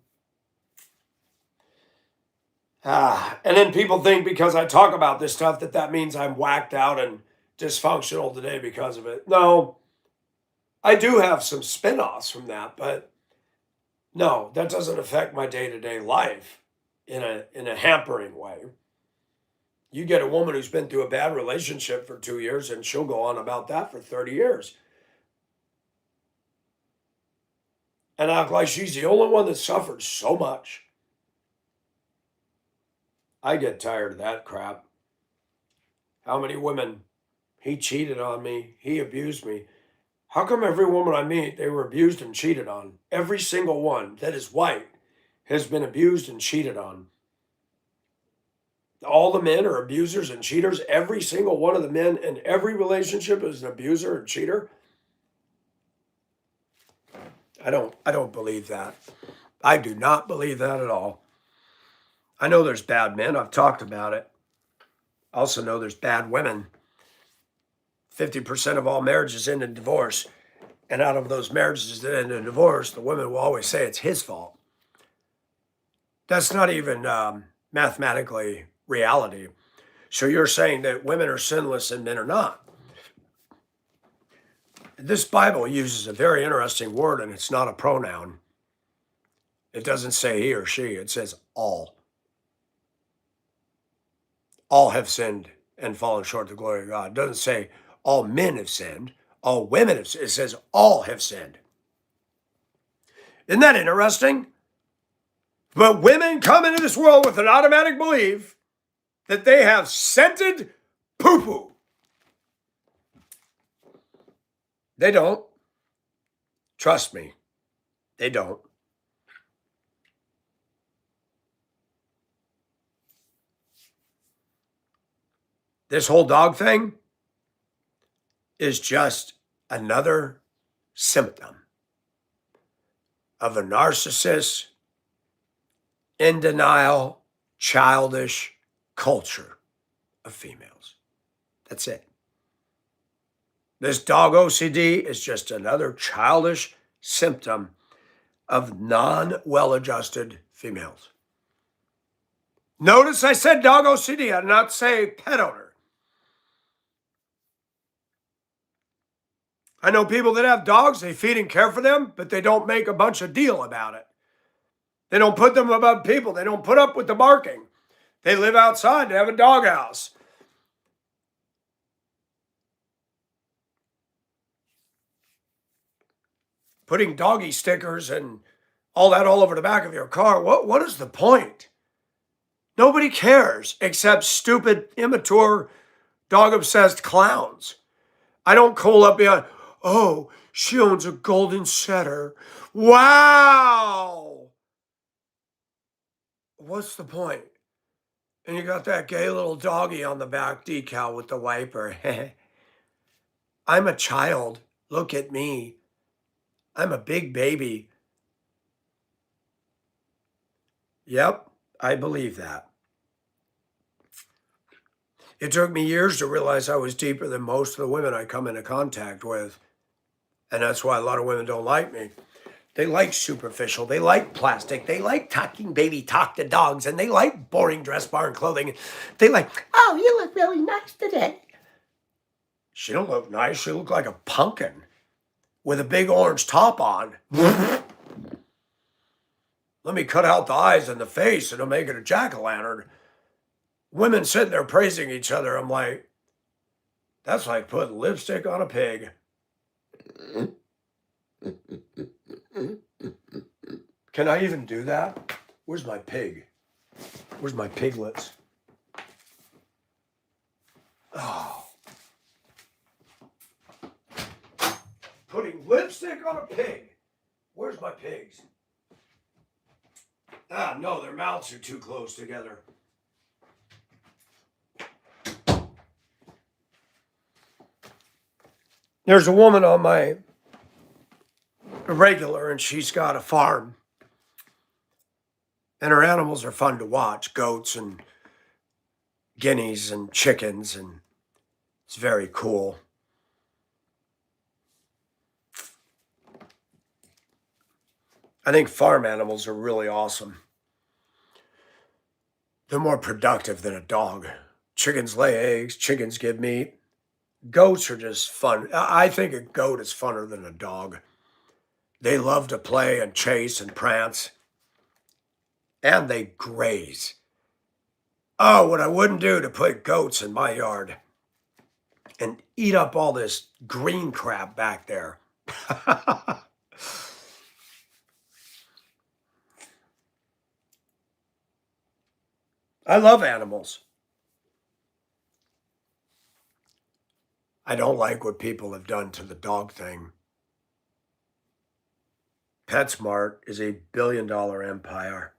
And then people think because I talk about this stuff that means I'm whacked out and dysfunctional today because of it. No, I do have some spin-offs from that, but no, that doesn't affect my day-to-day life in a hampering way. You get a woman who's been through a bad relationship for 2 years and she'll go on about that for 30 years. And act like she's the only one that suffered so much. I get tired of that crap. How many women, he cheated on me, he abused me. How come every woman I meet, they were abused and cheated on? Every single one that is white has been abused and cheated on. All the men are abusers and cheaters. Every single one of the men in every relationship is an abuser and cheater. I don't believe that. I do not believe that at all. I know there's bad men. I've talked about it. I also know there's bad women. 50% of all marriages end in divorce. And out of those marriages that end in divorce, the women will always say it's his fault. That's not even mathematically reality. So you're saying that women are sinless and men are not. This Bible uses a very interesting word, and it's not a pronoun. It doesn't say he or she. It says all. All have sinned and fallen short of the glory of God. It doesn't say all men have sinned, all women have sinned. It says all have sinned. Isn't that interesting? But women come into this world with an automatic belief that they have scented poo-poo. They don't. Trust me, they don't. This whole dog thing is just another symptom of a narcissist, in denial, childish culture of females. That's it. This dog OCD is just another childish symptom of non-well-adjusted females. Notice I said dog OCD, I did not say pet owner. I know people that have dogs, they feed and care for them, but they don't make a bunch of deal about it. They don't put them above people. They don't put up with the barking. They live outside. They have a doghouse. Putting doggy stickers and all that all over the back of your car, what is the point? Nobody cares except stupid, immature, dog-obsessed clowns. I don't call up behind, oh, she owns a golden setter. Wow! What's the point? And you got that gay little doggy on the back decal with the wiper. I'm a child. Look at me. I'm a big baby. Yep, I believe that. It took me years to realize I was deeper than most of the women I come into contact with. And that's why a lot of women don't like me. They like superficial. They like plastic. They like talking baby talk to dogs. And they like boring dress barn clothing. They like, oh, you look really nice today. She don't look nice. She looked like a pumpkin with a big orange top on. Let me cut out the eyes and the face and I'll make it a jack-o'-lantern. Women sitting there praising each other. I'm like, that's like putting lipstick on a pig. Can I even do that? Where's my pig? Where's my piglets? Oh. Putting lipstick on a pig. Where's my pigs? Ah, no, their mouths are too close together. There's a woman on my regular, and she's got a farm. And her animals are fun to watch, goats and guineas and chickens, and it's very cool. I think farm animals are really awesome. They're more productive than a dog. Chickens lay eggs, chickens give meat. Goats are just fun. I think a goat is funner than a dog. They love to play and chase and prance. And they graze. Oh, what I wouldn't do to put goats in my yard and eat up all this green crap back there. I love animals. I don't like what people have done to the dog thing. PetSmart is a billion-dollar empire.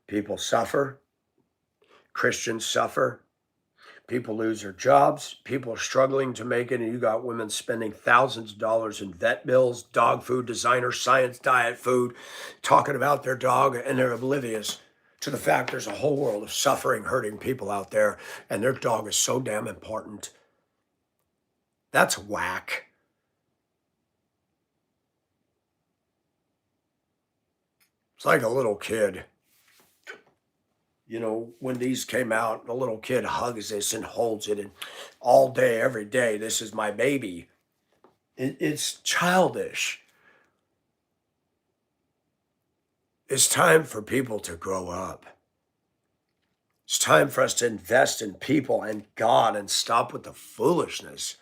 People suffer. Christians suffer. People lose their jobs. People are struggling to make it, and you got women spending thousands of dollars in vet bills, dog food, designer, science, diet food, talking about their dog, and they're oblivious to the fact there's a whole world of suffering, hurting people out there, and their dog is so damn important. That's whack. It's like a little kid. You know, when these came out, the little kid hugs this and holds it, and all day, every day, this is my baby. It's childish. It's time for people to grow up. It's time for us to invest in people and God and stop with the foolishness.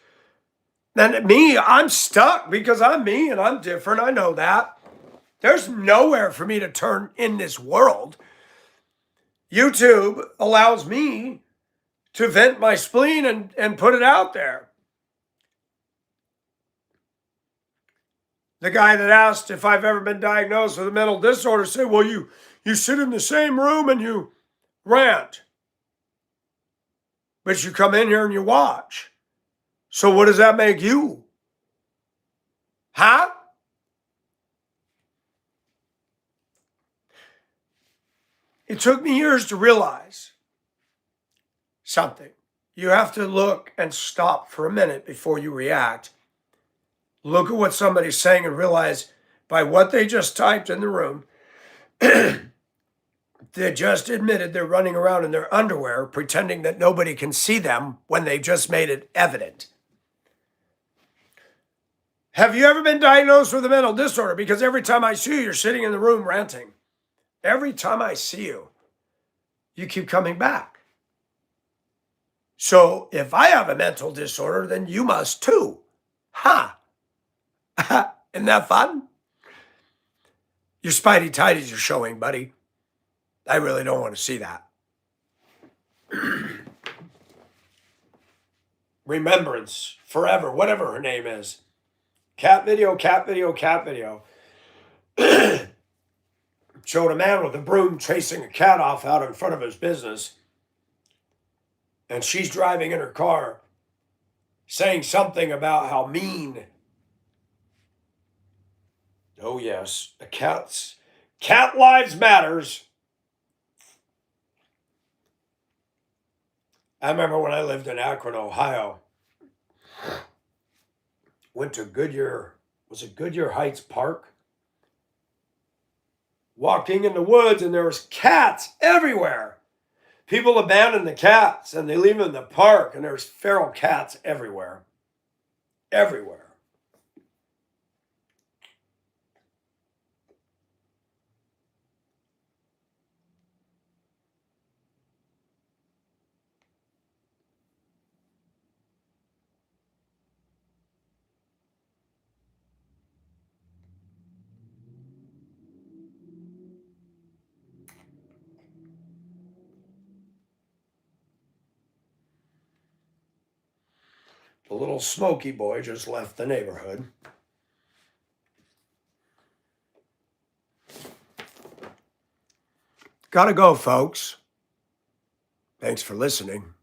And me, I'm stuck because I'm me and I'm different. I know that. There's nowhere for me to turn in this world. YouTube allows me to vent my spleen and put it out there. The guy that asked if I've ever been diagnosed with a mental disorder said, well, you sit in the same room and you rant. but you come in here and you watch. So what does that make you? Huh? It took me years to realize something. You have to look and stop for a minute before you react. Look at what somebody's saying and realize by what they just typed in the room, they just admitted they're running around in their underwear pretending that nobody can see them when they just made it evident. Have you ever been diagnosed with a mental disorder? Because every time I see you, you're sitting in the room ranting. Every time I see you, you keep coming back. So if I have a mental disorder, then you must too. Ha! Isn't that fun? Your spidey tidies are showing, buddy. I really don't want to see that. Remembrance, forever, whatever her name is. Cat video, cat video, cat video. Showed a man with a broom chasing a cat off out in front of his business. And she's driving in her car saying something about how mean. Oh, yes, the cat lives matters. I remember when I lived in Akron, Ohio, went to Goodyear, was it Goodyear Heights Park? Walking in the woods and there was cats everywhere. People abandon the cats and they leave them in the park and there's feral cats everywhere. Everywhere. The little smoky boy just left the neighborhood. Gotta go, folks. Thanks for listening.